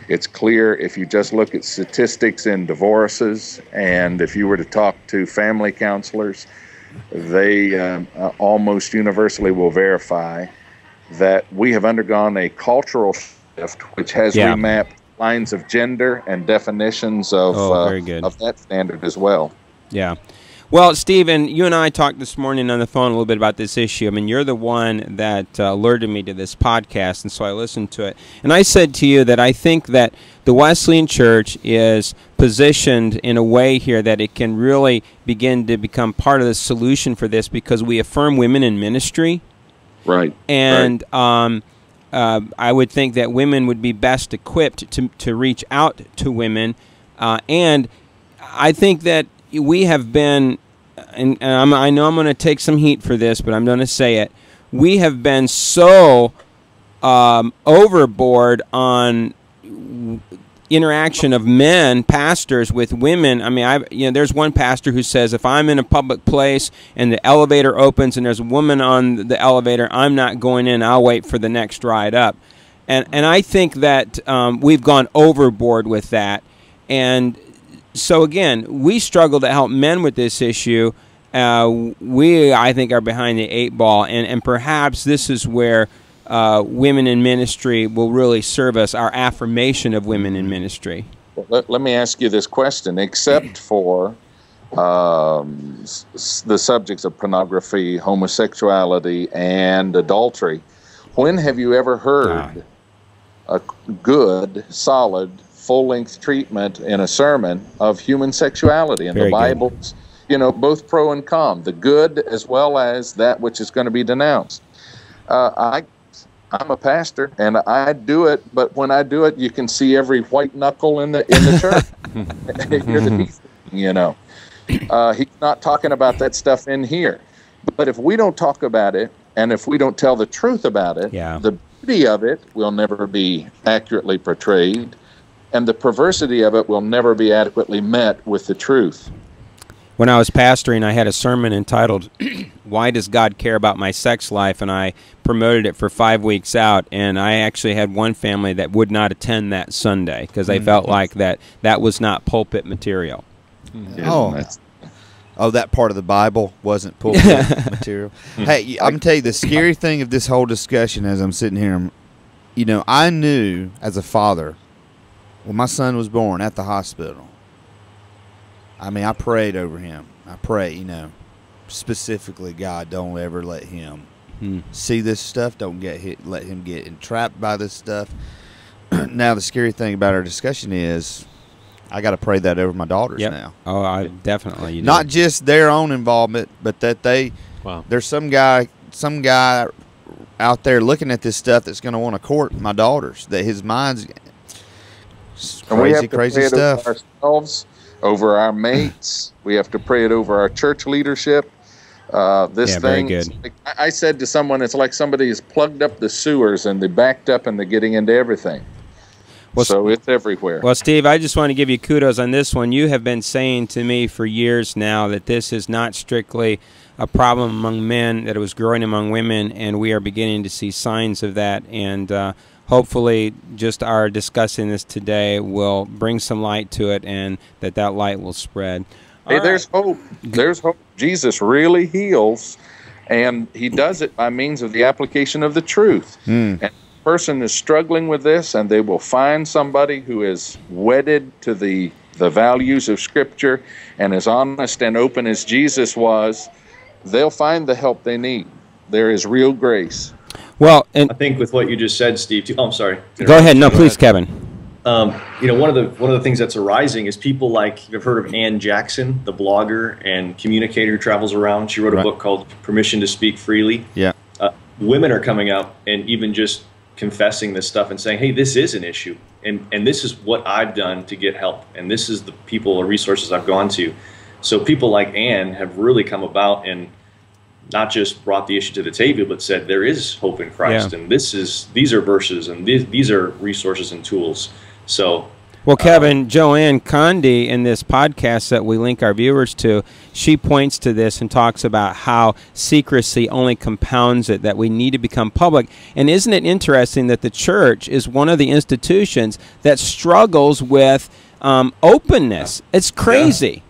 It's clear if you just look at statistics in divorces, and if you were to talk to family counselors, they almost universally will verify that we have undergone a cultural shift, which has remapped lines of gender and definitions of that standard as well. Yeah. Well, Stephen, you and I talked this morning on the phone a little bit about this issue. I mean, you're the one that alerted me to this podcast, and so I listened to it. And I said to you that I think that the Wesleyan Church is positioned in a way here that it can really begin to become part of the solution for this, because we affirm women in ministry. Right. And I would think that women would be best equipped to reach out to women. And I think that we have been, and I know I'm going to take some heat for this, but I'm going to say it. We have been so overboard on interaction of men, pastors, with women. I mean, there's one pastor who says, if I'm in a public place and the elevator opens and there's a woman on the elevator, I'm not going in. I'll wait for the next ride up. And I think that we've gone overboard with that. And so, again, we struggle to help men with this issue. We, I think, are behind the 8 ball, and perhaps this is where women in ministry will really serve us, our affirmation of women in ministry. Let me ask you this question. Except for the subjects of pornography, homosexuality, and adultery, when have you ever heard a good, solid, full-length treatment in a sermon of human sexuality? And the Bible's, both pro and con, the good as well as that which is going to be denounced. I'm a pastor, and I do it, but when I do it, you can see every white knuckle in the church. You're the he's not talking about that stuff in here. But if we don't talk about it, and if we don't tell the truth about it, the beauty of it will never be accurately portrayed, and the perversity of it will never be adequately met with the truth. When I was pastoring, I had a sermon entitled, Why Does God Care About My Sex Life? And I promoted it for 5 weeks out, and I actually had one family that would not attend that Sunday because they felt like that was not pulpit material. That part of the Bible wasn't pulpit material. Hey, I'm going to tell you the scary thing of this whole discussion as I'm sitting here. I knew as a father, when my son was born at the hospital, I prayed over him. I pray, specifically, God, don't ever let him see this stuff. Don't let him get entrapped by this stuff. Now, the scary thing about our discussion is I got to pray that over my daughters now. Oh, I definitely. Not just their own involvement, but that there's some guy out there looking at this stuff that's going to want to court my daughters. That his mind's crazy stuff. Over ourselves, over our mates. We have to pray it over our church leadership. This thing, very good. I said to someone, it's like somebody has plugged up the sewers and they backed up and they're getting into everything. Well, so it's everywhere. Well, Steve, I just want to give you kudos on this one. You have been saying to me for years now that this is not strictly a problem among men, that it was growing among women, and we are beginning to see signs of that. And hopefully just our discussing this today will bring some light to it, and that light will spread. Hey, there's hope. There's hope. Jesus really heals, and he does it by means of the application of the truth. And person is struggling with this, and they will find somebody who is wedded to the values of Scripture and as honest and open as Jesus was, they'll find the help they need. There is real grace. Well, and I think with what you just said, Steve, too, I'm sorry. Go ahead. No, please, Kevin. One of the things that's arising is people like, you've heard of Ann Jackson, the blogger and communicator who travels around. She wrote a book called Permission to Speak Freely. Yeah. Women are coming up and even just confessing this stuff and saying, hey, this is an issue, and this is what I've done to get help, and this is the people or resources I've gone to. So people like Ann have really come about and not just brought the issue to the table, but said there is hope in Christ, and these are verses, and these are resources and tools. So Well, Kevin, Joanne Condi in this podcast that we link our viewers to, she points to this and talks about how secrecy only compounds it, that we need to become public. And isn't it interesting that the church is one of the institutions that struggles with openness? It's crazy.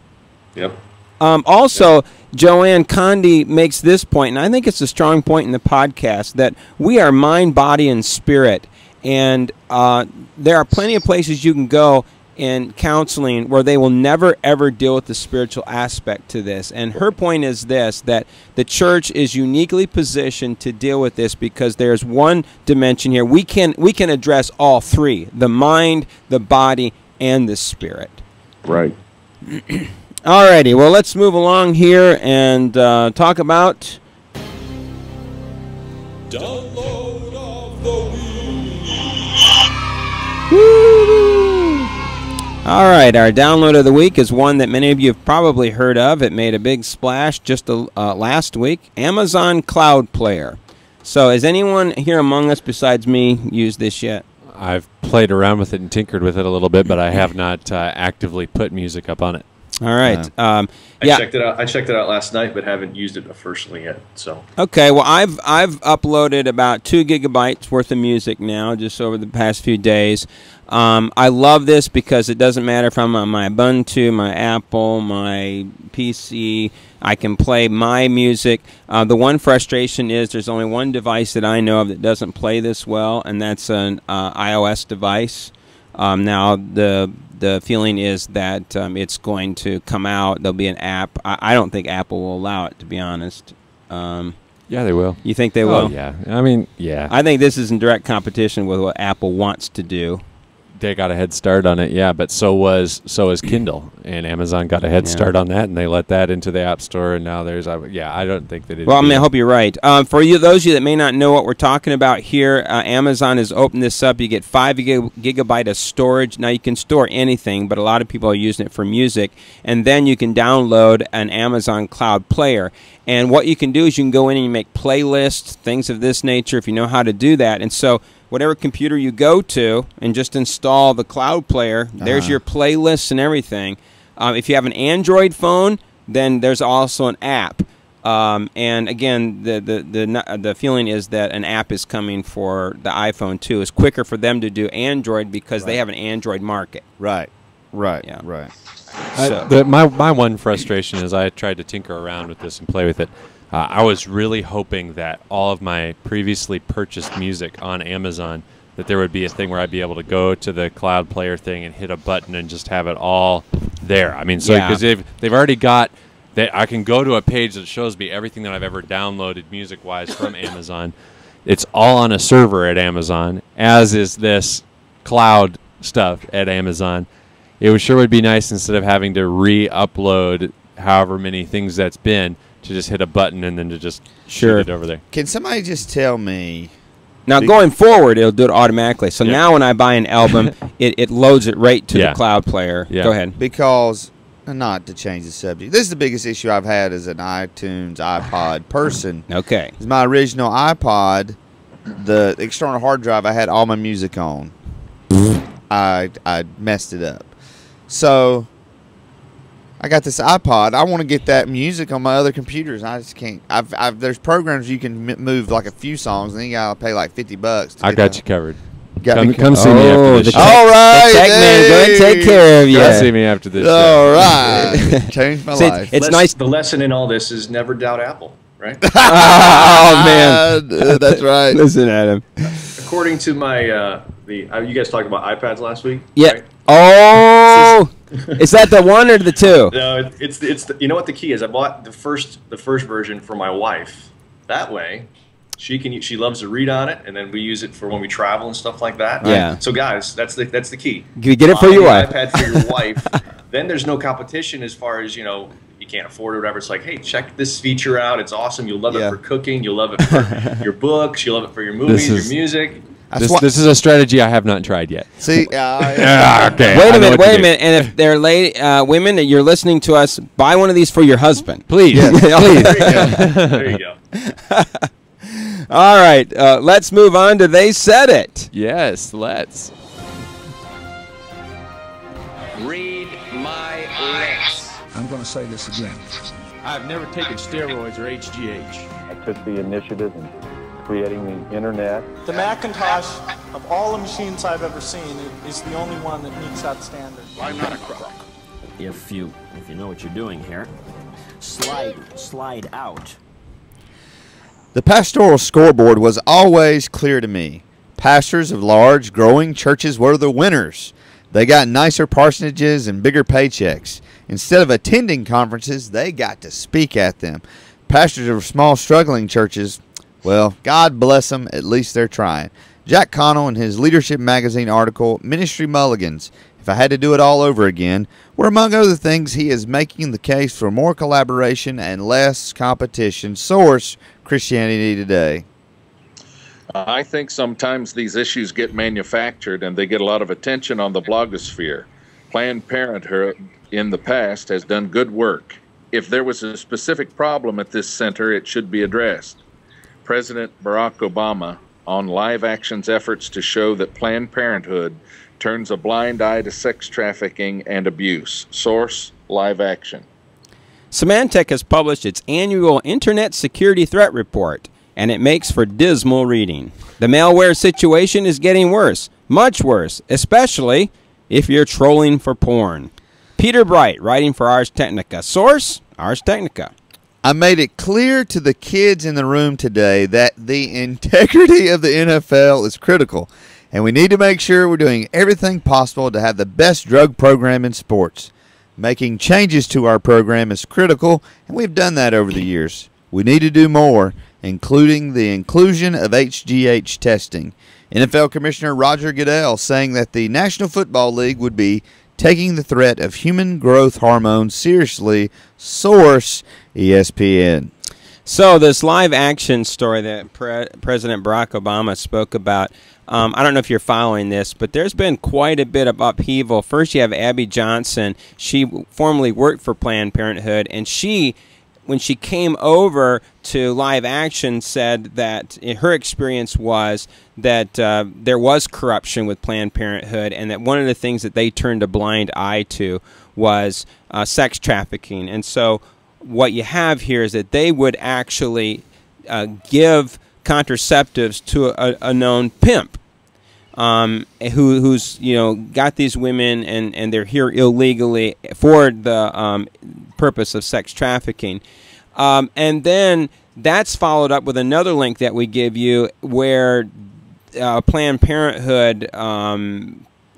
Yep. Also, Joanne Condi makes this point, and I think it's a strong point in the podcast, that we are mind, body, and spirit. And there are plenty of places you can go in counseling where they will never, ever deal with the spiritual aspect to this. And her point is this, that the church is uniquely positioned to deal with this because there's one dimension here. We can address all three, the mind, the body, and the spirit. Right. Alrighty, well, let's move along here and talk about Download of the week. All right, our download of the week is one that many of you have probably heard of. It made a big splash just last week, Amazon Cloud Player. So has anyone here among us besides me used this yet? I've played around with it and tinkered with it a little bit, but I have not actively put music up on it. All right. I yeah. checked it out. I checked it out last night, but haven't used it officially yet. So Okay. Well, I've uploaded about 2 gigabytes worth of music now, just over the past few days. I love this because it doesn't matter if I'm on my Ubuntu, my Apple, my PC. I can play my music. The one frustration is there's only one device that I know of that doesn't play this well, and that's an iOS device. Now the feeling is that it's going to come out. There'll be an app. I don't think Apple will allow it, to be honest. Yeah, they will. You think they Oh, will? yeah. I mean, yeah. I think this is in direct competition with what Apple wants to do. They got a head start on it, yeah, but so is Kindle, and Amazon got a head start on that, and they let that into the App Store, and now there's, I don't think that it. Well, I hope you're right. For you, those of you that may not know what we're talking about here, Amazon has opened this up. You get 5 gigabyte of storage. Now you can store anything, but a lot of people are using it for music, and then you can download an Amazon Cloud Player. And what you can do is you can go in and you make playlists, things of this nature, if you know how to do that. And so whatever computer you go to and just install the Cloud Player, there's your playlists and everything. If you have an Android phone, then there's also an app. And again, the feeling is that an app is coming for the iPhone too. It's quicker for them to do Android because they have an Android market. Right. Yeah. Right. So. My one frustration is I tried to tinker around with this and play with it. I was really hoping that all of my previously purchased music on Amazon, that there would be a thing where I'd be able to go to the Cloud Player thing and hit a button and just have it all there. I mean, so because they've already got that, I can go to a page that shows me everything that I've ever downloaded music-wise from Amazon. It's all on a server at Amazon, as is this cloud stuff at Amazon. It sure would be nice, instead of having to re-upload however many things that's been, to just hit a button and then to just shoot it over there. Can somebody just tell me? Now, going forward, it'll do it automatically. So now when I buy an album, it loads it right to the Cloud Player. Yeah. Go ahead. Because, not to change the subject, this is the biggest issue I've had as an iTunes, iPod person. Okay. Is my original iPod, the external hard drive I had all my music on, I messed it up. So I got this iPod. I want to get that music on my other computers. I just can't. There's programs you can move like a few songs, and then you gotta pay like $50. I got you covered. Come see me after this show. All right, the tech man, go ahead and take care of you. Come see me after this show. All right, changed my life. It's nice. The lesson in all this is never doubt Apple, right? Oh man, that's right. Listen, Adam. According to my you guys talked about iPads last week. Yeah. Right? Oh, is that the one or the two? No, it's the, you know what the key is? I bought the first version for my wife. That way, she loves to read on it, and then we use it for when we travel and stuff like that. Yeah. So guys, that's the key. You get it for your wife. iPad for your wife. Then there's no competition as far as, you can't afford it or whatever. It's like, hey, check this feature out. It's awesome. You'll love it for cooking. You'll love it for your books. You'll love it for your movies, your music. This is a strategy I have not tried yet. See, okay. Wait a minute. And if they're women that you're listening to us, buy one of these for your husband, please. Please. There you go. All right, let's move on to They Said It. Yes, let's. Read my lips. I'm going to say this again. I've never taken steroids or HGH. I took the initiative in creating the internet. The Macintosh, of all the machines I've ever seen, is the only one that meets that standard. I'm not a crook. If you know what you're doing here, slide out. The pastoral scoreboard was always clear to me. Pastors of large, growing churches were the winners. They got nicer parsonages and bigger paychecks. Instead of attending conferences, they got to speak at them. Pastors of small, struggling churches, well, God bless them, at least they're trying. Jack Connell, in his Leadership Magazine article, Ministry Mulligans, if I had to do it all over again, where among other things he is making the case for more collaboration and less competition. Source, Christianity Today. I think sometimes these issues get manufactured and they get a lot of attention on the blogosphere. Planned Parenthood in the past has done good work. If there was a specific problem at this center, it should be addressed. President Barack Obama on Live Action's efforts to show that Planned Parenthood turns a blind eye to sex trafficking and abuse. Source, Live Action. Symantec has published its annual Internet Security Threat Report, and it makes for dismal reading. The malware situation is getting worse, much worse, especially if you're trolling for porn. Peter Bright, writing for Ars Technica. Source, Ars Technica. I made it clear to the kids in the room today that the integrity of the NFL is critical, and we need to make sure we're doing everything possible to have the best drug program in sports. Making changes to our program is critical, and we've done that over the years. We need to do more, including the inclusion of HGH testing. NFL Commissioner Roger Goodell saying that the National Football League would be taking the threat of human growth hormones seriously. Source, ESPN. So this live action story that President Barack Obama spoke about, I don't know if you're following this, but there's been quite a bit of upheaval. First, you have Abby Johnson. She formerly worked for Planned Parenthood, and she, when she came over to live action, said that her experience was that there was corruption with Planned Parenthood, and that one of the things that they turned a blind eye to was sex trafficking. And so what you have here is that they would actually give contraceptives to a known pimp who's got these women and they're here illegally for the purpose of sex trafficking. And then that's followed up with another link that we give you where Planned Parenthood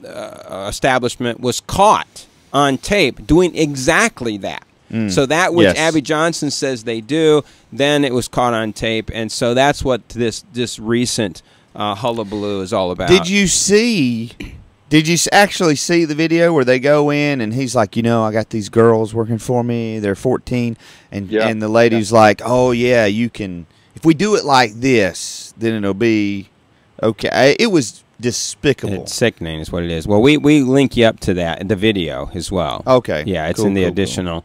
establishment was caught on tape doing exactly that. So that which Abby Johnson says they do, then it was caught on tape, and so that's what this recent hullabaloo is all about. Did you actually see the video where they go in and he's like, I got these girls working for me, they're 14, and the lady's like, oh yeah, you can, if we do it like this, then it'll be okay. It was despicable. It's sickening is what it is. Well, we link you up to that, the video as well. Okay. Yeah, it's in the additional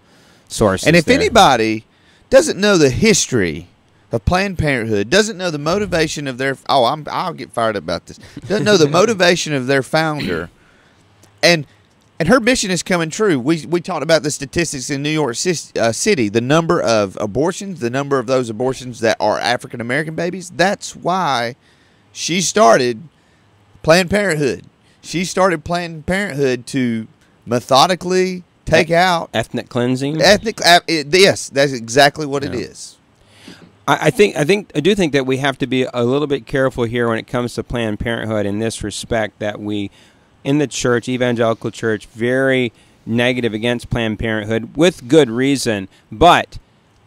sources. And if there. anybody doesn't know the history of Planned Parenthood, doesn't know the motivation of their I'll get fired up about this. Doesn't know the motivation of their founder, and her mission is coming true. We talked about the statistics in New York City, the number of abortions, the number of those abortions that are African American babies. That's why she started Planned Parenthood. She started Planned Parenthood to methodically take out ethnic cleansing. Yes, that's exactly what it is. I do think that we have to be a little bit careful here when it comes to Planned Parenthood in this respect, that we, in the church, evangelical church, very negative against Planned Parenthood with good reason, but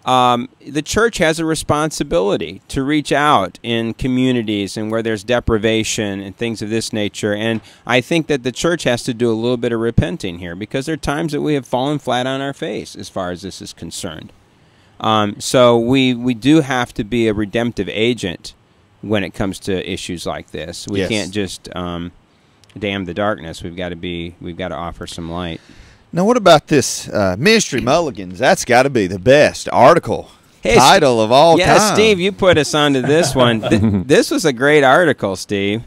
the church has a responsibility to reach out in communities and where there's deprivation and things of this nature. And I think that the church has to do a little bit of repenting here, because there are times that we have fallen flat on our face as far as this is concerned. So we do have to be a redemptive agent when it comes to issues like this. We can't just damn the darkness. We've got to offer some light. Now, what about this Ministry Mulligans? That's got to be the best article title of all time. Yeah, Steve, you put us onto this one. This was a great article, Steve.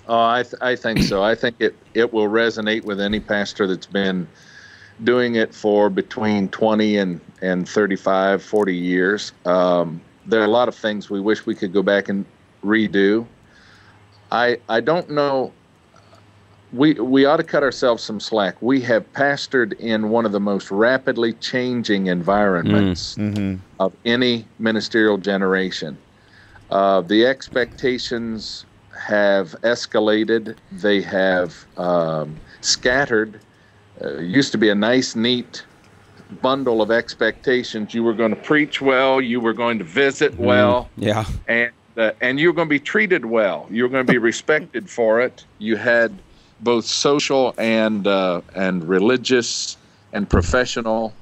Oh, I think so. I think it will resonate with any pastor that's been doing it for between 20 and 35, 40 years. There are a lot of things we wish we could go back and redo. I don't know. We ought to cut ourselves some slack. We have pastored in one of the most rapidly changing environments of any ministerial generation. The expectations have escalated. They have scattered. Used to be a nice, neat bundle of expectations. You were going to preach well. You were going to visit well. Yeah. And you were going to be treated well. You were going to be respected for it. You had both social and religious and professional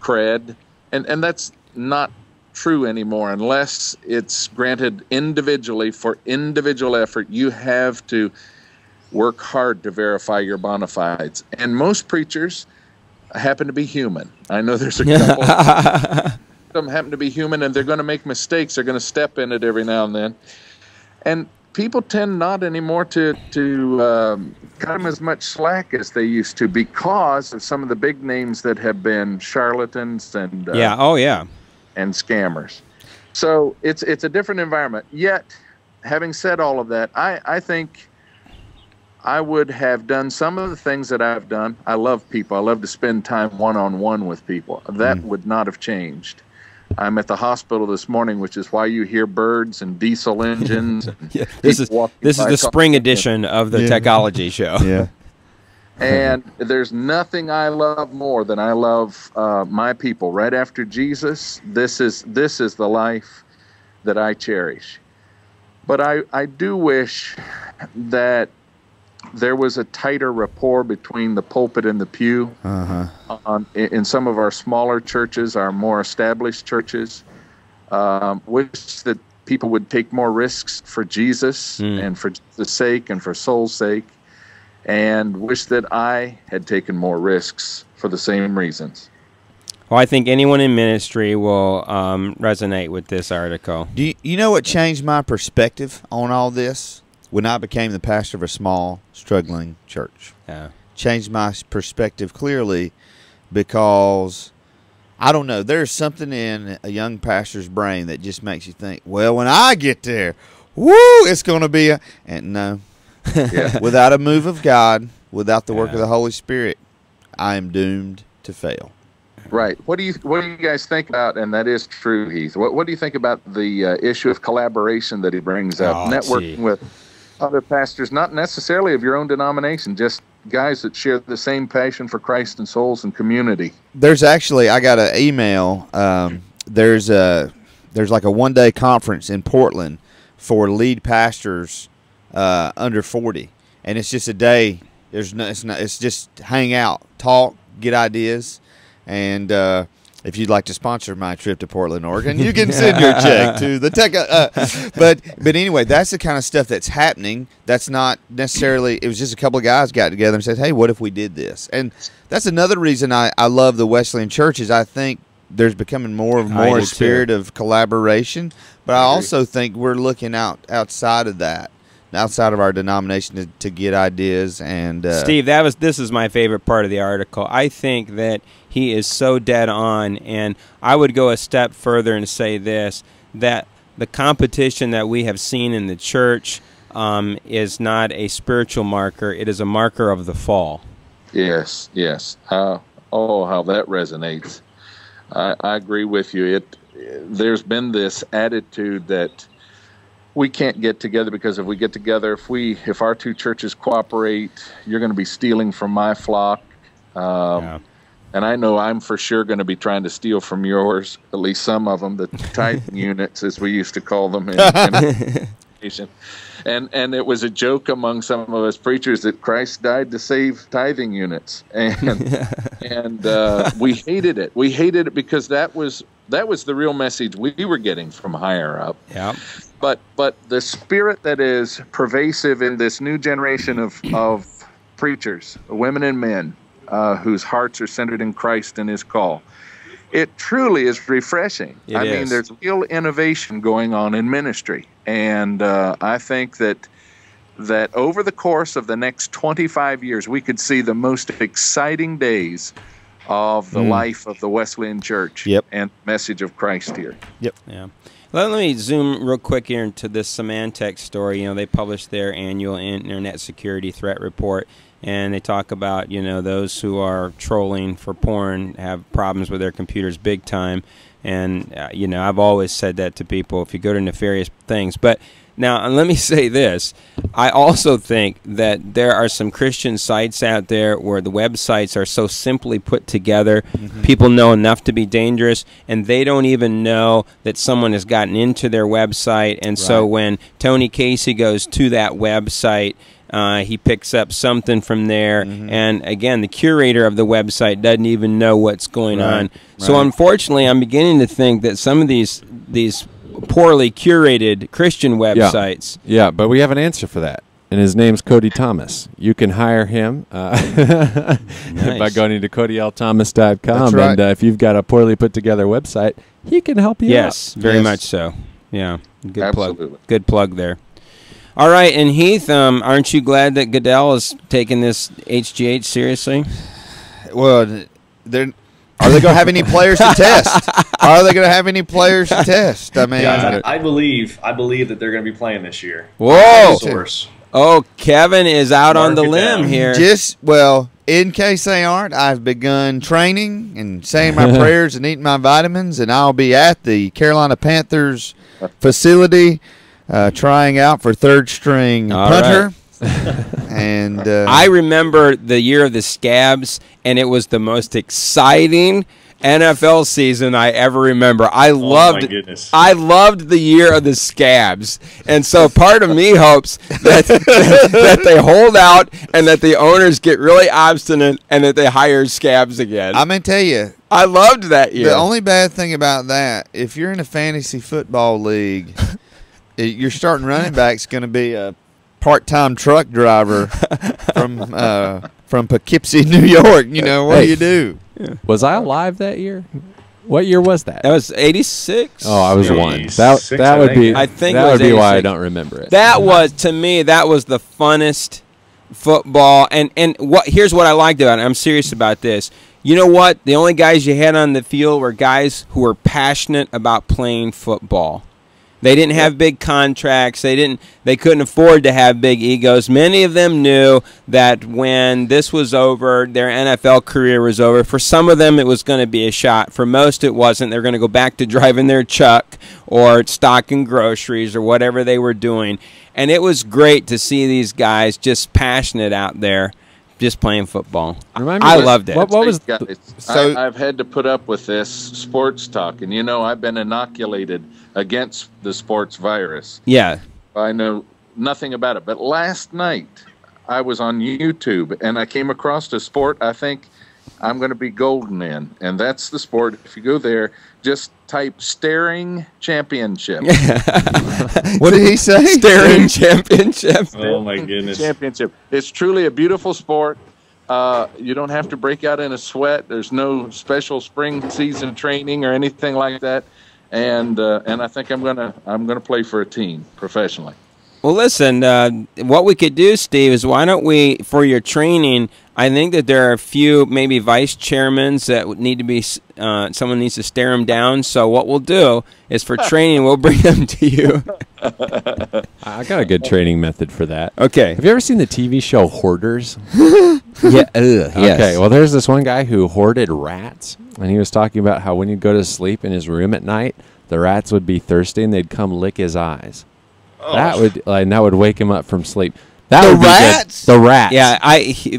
cred. And that's not true anymore unless it's granted individually for individual effort. You have to work hard to verify your bona fides. And most preachers happen to be human. I know there's a couple of them happen to be human, and they're going to make mistakes. They're going to step in it every now and then. And people tend not anymore to cut them as much slack as they used to because of some of the big names that have been charlatans and and scammers. So it's a different environment. Yet, having said all of that, I think I would have done some of the things that I've done. I love people. I love to spend time one-on-one with people. That would not have changed. I'm at the hospital this morning, which is why you hear birds and diesel engines. And This is the spring edition of the Techology Show. Yeah. And there's nothing I love more than I love my people. Right after Jesus, this is the life that I cherish. But I do wish that there was a tighter rapport between the pulpit and the pew. In some of our smaller churches, our more established churches. Wish that people would take more risks for Jesus and for the sake and for soul's sake. And wish that I had taken more risks for the same reasons. Well, I think anyone in ministry will resonate with this article. Do you know what changed my perspective on all this? When I became the pastor of a small, struggling church. Yeah. Changed my perspective clearly because, I don't know, there's something in a young pastor's brain that just makes you think, well, when I get there, woo, it's going to be and no. Without a move of God, without the work of the Holy Spirit, I am doomed to fail. Right. What do you guys think about, and that is true, Heath, what do you think about the issue of collaboration that he brings up, networking with other pastors, not necessarily of your own denomination, just guys that share the same passion for Christ and souls and community? There's actually, I got an email, there's like a one-day conference in Portland for lead pastors under 40, and it's just a day. It's just hang out, talk, get ideas, and if you'd like to sponsor my trip to Portland, Oregon, you can send your check to the Tech. But anyway, that's the kind of stuff that's happening. That's not necessarily. It was just a couple of guys got together and said, "Hey, what if we did this?" And that's another reason I love the Wesleyan churches. I think there's becoming more and more a spirit of collaboration, but I also think we're looking outside of that. Outside of our denomination to get ideas. And Steve, this is my favorite part of the article. I think that he is so dead on, and I would go a step further and say this, that the competition that we have seen in the church is not a spiritual marker. It is a marker of the fall. Yes. How that resonates. I agree with you. There's been this attitude that we can't get together because if we get together, if our two churches cooperate, you're going to be stealing from my flock. And I know I'm for sure going to be trying to steal from yours, at least some of them, the tithing units, as we used to call them. And it was a joke among some of us preachers that Christ died to save tithing units. And we hated it. We hated it because that was the real message we were getting from higher up. Yeah. But the spirit that is pervasive in this new generation of preachers, women and men, whose hearts are centered in Christ and His call, it truly is refreshing. I mean, there's real innovation going on in ministry, and I think that that over the course of the next 25 years, we could see the most exciting days of the life of the Wesleyan Church and message of Christ here. Yep. Yeah. Let me zoom real quick here into this Symantec story. They published their annual Internet Security Threat Report, and they talk about, those who are trolling for porn have problems with their computers big time. And, I've always said that to people, if you go to nefarious things. But now, let me say this. I also think that there are some Christian sites out there where the websites are so simply put together, people know enough to be dangerous, and they don't even know that someone has gotten into their website. And so when Tony Casey goes to that website, he picks up something from there, and again, the curator of the website doesn't even know what's going on. So unfortunately, I'm beginning to think that some of these poorly curated Christian websites. Yeah, but we have an answer for that, and his name's Cody Thomas. You can hire him by going to CodyLThomas.com. That's right. And if you've got a poorly put together website, he can help you out. Yes, very much so. Yeah, good plug. Good plug there. All right, and Heath, aren't you glad that Goodell is taking this HGH seriously? Well, are they going to have any players to test? Are they going to have any players to test? I mean, I believe that they're going to be playing this year. Whoa! Source. Oh, Kevin is out on the limb here. In case they aren't, I've begun training and saying my prayers and eating my vitamins, and I'll be at the Carolina Panthers facility trying out for third-string punter. And I remember the year of the Scabs, and it was the most exciting NFL season I ever remember. I loved the year of the Scabs, and so part of me hopes that they hold out and that the owners get really obstinate and that they hire Scabs again. I'm gonna tell you, I loved that year. The only bad thing about that, if you're in a fantasy football league, your starting running back's going to be a part-time truck driver from Poughkeepsie, New York. What do you do? Yeah. Was I alive that year? What year was that? That was 86. Oh, I was 1. That would be. I think that would be why I don't remember it. That was, to me, that was the funnest football. And here's what I liked about it. I'm serious about this. You know what? The only guys you had on the field were guys who were passionate about playing football. They didn't have big contracts. They couldn't afford to have big egos. Many of them knew that when this was over, their NFL career was over. For some of them, it was going to be a shot. For most, it wasn't. They were going to go back to driving their truck or stocking groceries or whatever they were doing. And it was great to see these guys just passionate out there, just playing football. I loved it. What was I've had to put up with this sports talk, and I've been inoculated against the sports virus. Yeah. I know nothing about it. But last night I was on YouTube and I came across a sport I think I'm going to be golden in, and that's the sport. If you go there, just type staring championship. What did he say? Staring championship. Oh my goodness. Championship. It's truly a beautiful sport. You don't have to break out in a sweat. There's no special spring season training or anything like that. And I think I'm gonna play for a team professionally. Well, listen, what we could do, Steve, is why don't we, for your training, I think that there are a few maybe vice chairmen that would need to be, someone needs to stare them down. So what we'll do is for training, we'll bring them to you. I got a good training method for that. Okay. Have you ever seen the TV show Hoarders? Yes. Okay, well, there's this one guy who hoarded rats, and he was talking about how when you go to sleep in his room at night, the rats would be thirsty and they'd come lick his eyes. Oh. That would wake him up from sleep. The rats? The rats. Yeah,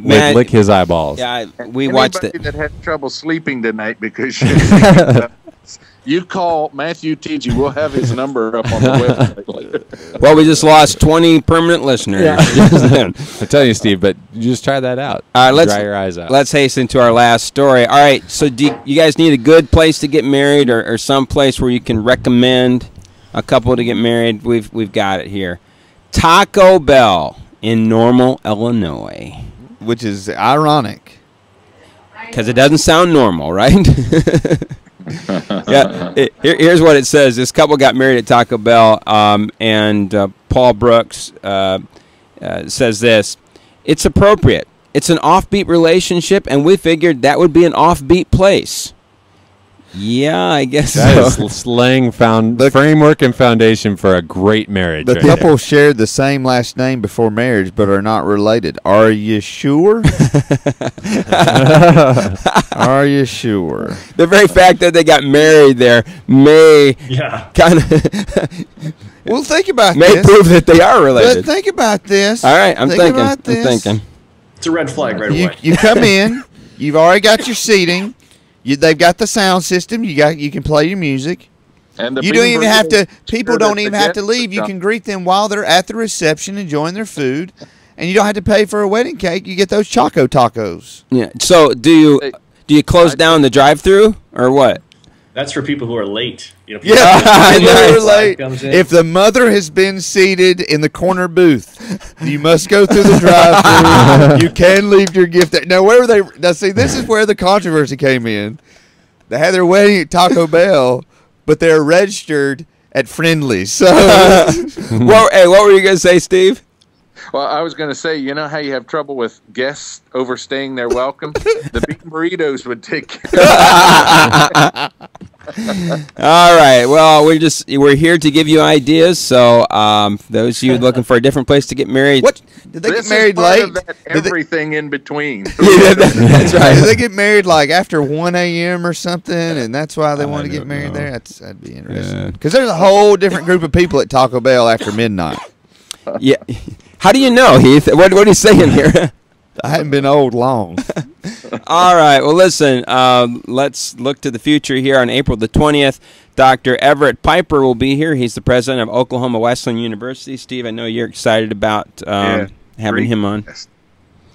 would lick his eyeballs. Yeah, we watched it. That had trouble sleeping tonight because you call Matthew T.G. We'll have his number up on the website. Well, we just lost 20 permanent listeners. Yeah. I'm telling you, Steve, but you just try that out. Dry your eyes out. Let's hasten to our last story. All right, so do you guys need a good place to get married or some place where you can recommend a couple to get married? We've got it here. Taco Bell in Normal, Illinois. Which is ironic. Because it doesn't sound normal, right? Yeah. Here's what it says. This couple got married at Taco Bell, and Paul Brooks says this: it's appropriate. It's an offbeat relationship, and we figured that would be an offbeat place. Yeah, I guess that so. is laying framework and foundation for a great marriage. The right couple there. shared the same last name before marriage, but are not related. Are you sure? Are you sure? The very fact that they got married there may kind of well, think about may this. prove that they are related. But think about this. All right, I'm thinking. About this. I'm thinking. It's a red flag right away. You come in. You've already got your seating. They've got the sound system. You can play your music. And you don't even have to. People don't even have to leave. You can greet them while they're at the reception enjoying their food, and you don't have to pay for a wedding cake. You get those Choco Tacos. Yeah. So do you close down the drive-through or what? That's for people who are late. Yeah, they're late. If the mother has been seated in the corner booth, you must go through the drive-through. You can leave your gift there. Now, where were they? Now, see, this is where the controversy came in. They had their wedding at Taco Bell, but they're registered at Friendly's. So, what were you going to say, Steve? Well, I was going to say, you know how you have trouble with guests overstaying their welcome? The beef burritos would take care of it. All right. Well, we're here to give you ideas. So, those of you looking for a different place to get married. What? Did they get married late? Everything in between. Yeah, that's right. Did they get married like after 1 a.m. or something, and that's why they want to get married there? That'd be interesting. Because there's a whole different group of people at Taco Bell after midnight. Yeah. How do you know, Heath? What are you saying here? I haven't been old long. All right. Well, listen, let's look to the future here. On April the 20th, Dr. Everett Piper will be here. He's the president of Oklahoma Wesleyan University. Steve, I know you're excited about having him on.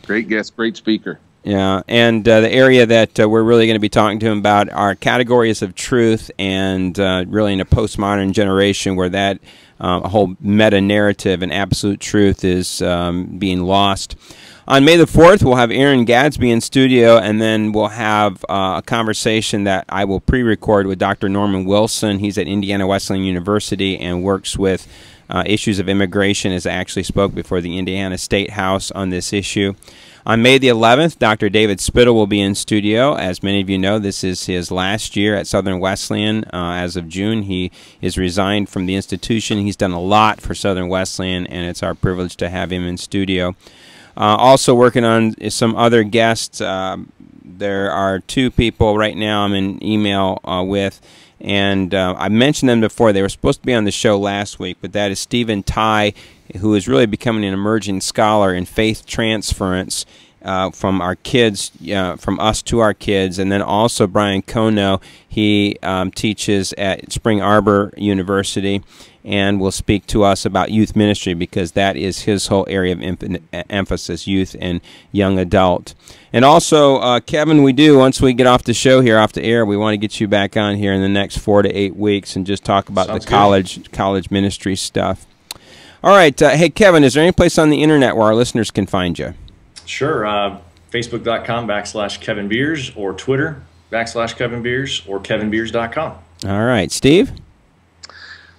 Great guest, great speaker. Yeah, and the area that we're really going to be talking to him about are categories of truth, and really in a postmodern generation where that whole meta-narrative and absolute truth is being lost. On May the 4th, we'll have Aaron Gadsby in studio, and then we'll have a conversation that I will pre-record with Dr. Norman Wilson. He's at Indiana Wesleyan University and works with issues of immigration, as I actually spoke before the Indiana State House on this issue. On May the 11th, Dr. David Spittle will be in studio. As many of you know, this is his last year at Southern Wesleyan. As of June, he is resigned from the institution. He's done a lot for Southern Wesleyan, and it's our privilege to have him in studio. Also working on some other guests. There are two people right now I'm in email with, and I mentioned them before. They were supposed to be on the show last week, but that is Stephen Ty, who is really becoming an emerging scholar in faith transference from our kids, from us to our kids, and then also Brian Kono. He teaches at Spring Arbor University and will speak to us about youth ministry, because that is his whole area of emphasis, youth and young adult. And also, Kevin, once we get off the show here, off the air, we want to get you back on here in the next 4 to 8 weeks and just talk about college ministry stuff. All right. Hey, Kevin, is there any place on the internet where our listeners can find you? Sure. Facebook.com/Kevin Beers, or Twitter /Kevin Beers, or KevinBeers.com. All right. Steve?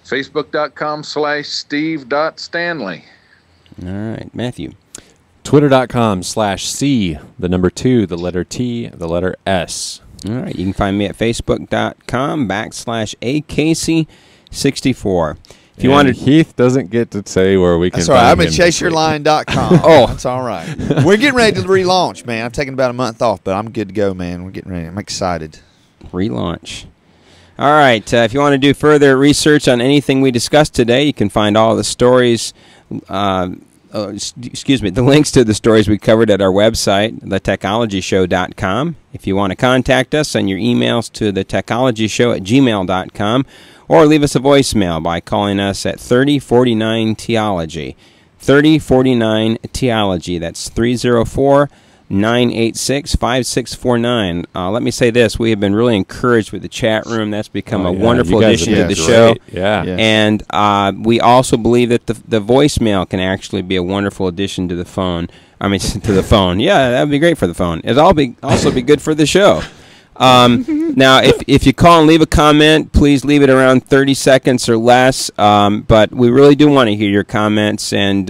Facebook.com/Steve.Stanley. All right. Matthew? Twitter.com/C, the number 2, the letter T, the letter S. All right. You can find me at Facebook.com/ACasey64. If you wanted, Heath doesn't get to say where we can. That's all right. I'm at ChaseYourLine.com. Oh, that's all right. We're getting ready to relaunch, man. I'm taking about a month off, but I'm good to go, man. We're getting ready. I'm excited. Relaunch. All right. If you want to do further research on anything we discussed today, you can find all the stories. The links to the stories we covered at our website, thetechnologyshow.com. If you want to contact us, send your emails to thetechnologyshow@gmail.com, or leave us a voicemail by calling us at 3049-THEOLOGY. 3049-THEOLOGY. That's 304-986-5649. Let me say this. We have been really encouraged with the chat room. That's become a wonderful addition to the show. Yeah. And we also believe that the voicemail can actually be a wonderful addition to the phone. I mean, to the phone. Yeah, that would be great for the phone. It'd also be good for the show. Now, if you call and leave a comment, please leave it around 30 seconds or less. But we really do want to hear your comments and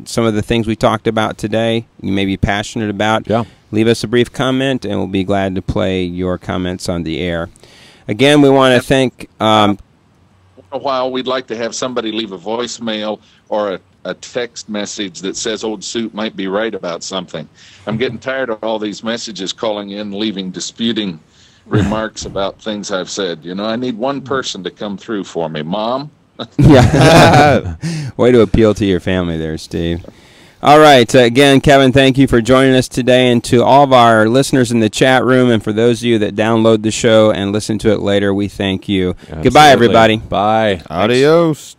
some of the things we talked about today you may be passionate about. Yeah. Leave us a brief comment, and we'll be glad to play your comments on the air. Again, we want to thank... a while, we'd like to have somebody leave a voicemail or a text message that says Old Suit might be right about something. I'm getting tired of all these messages calling in, leaving disputing remarks about things I've said. You know, I need one person to come through for me. Mom? Yeah. Way to appeal to your family there, Steve. All right. Again, Kevin, thank you for joining us today. And to all of our listeners in the chat room, and for those of you that download the show and listen to it later, we thank you. Absolutely. Goodbye, everybody. Bye. Adios.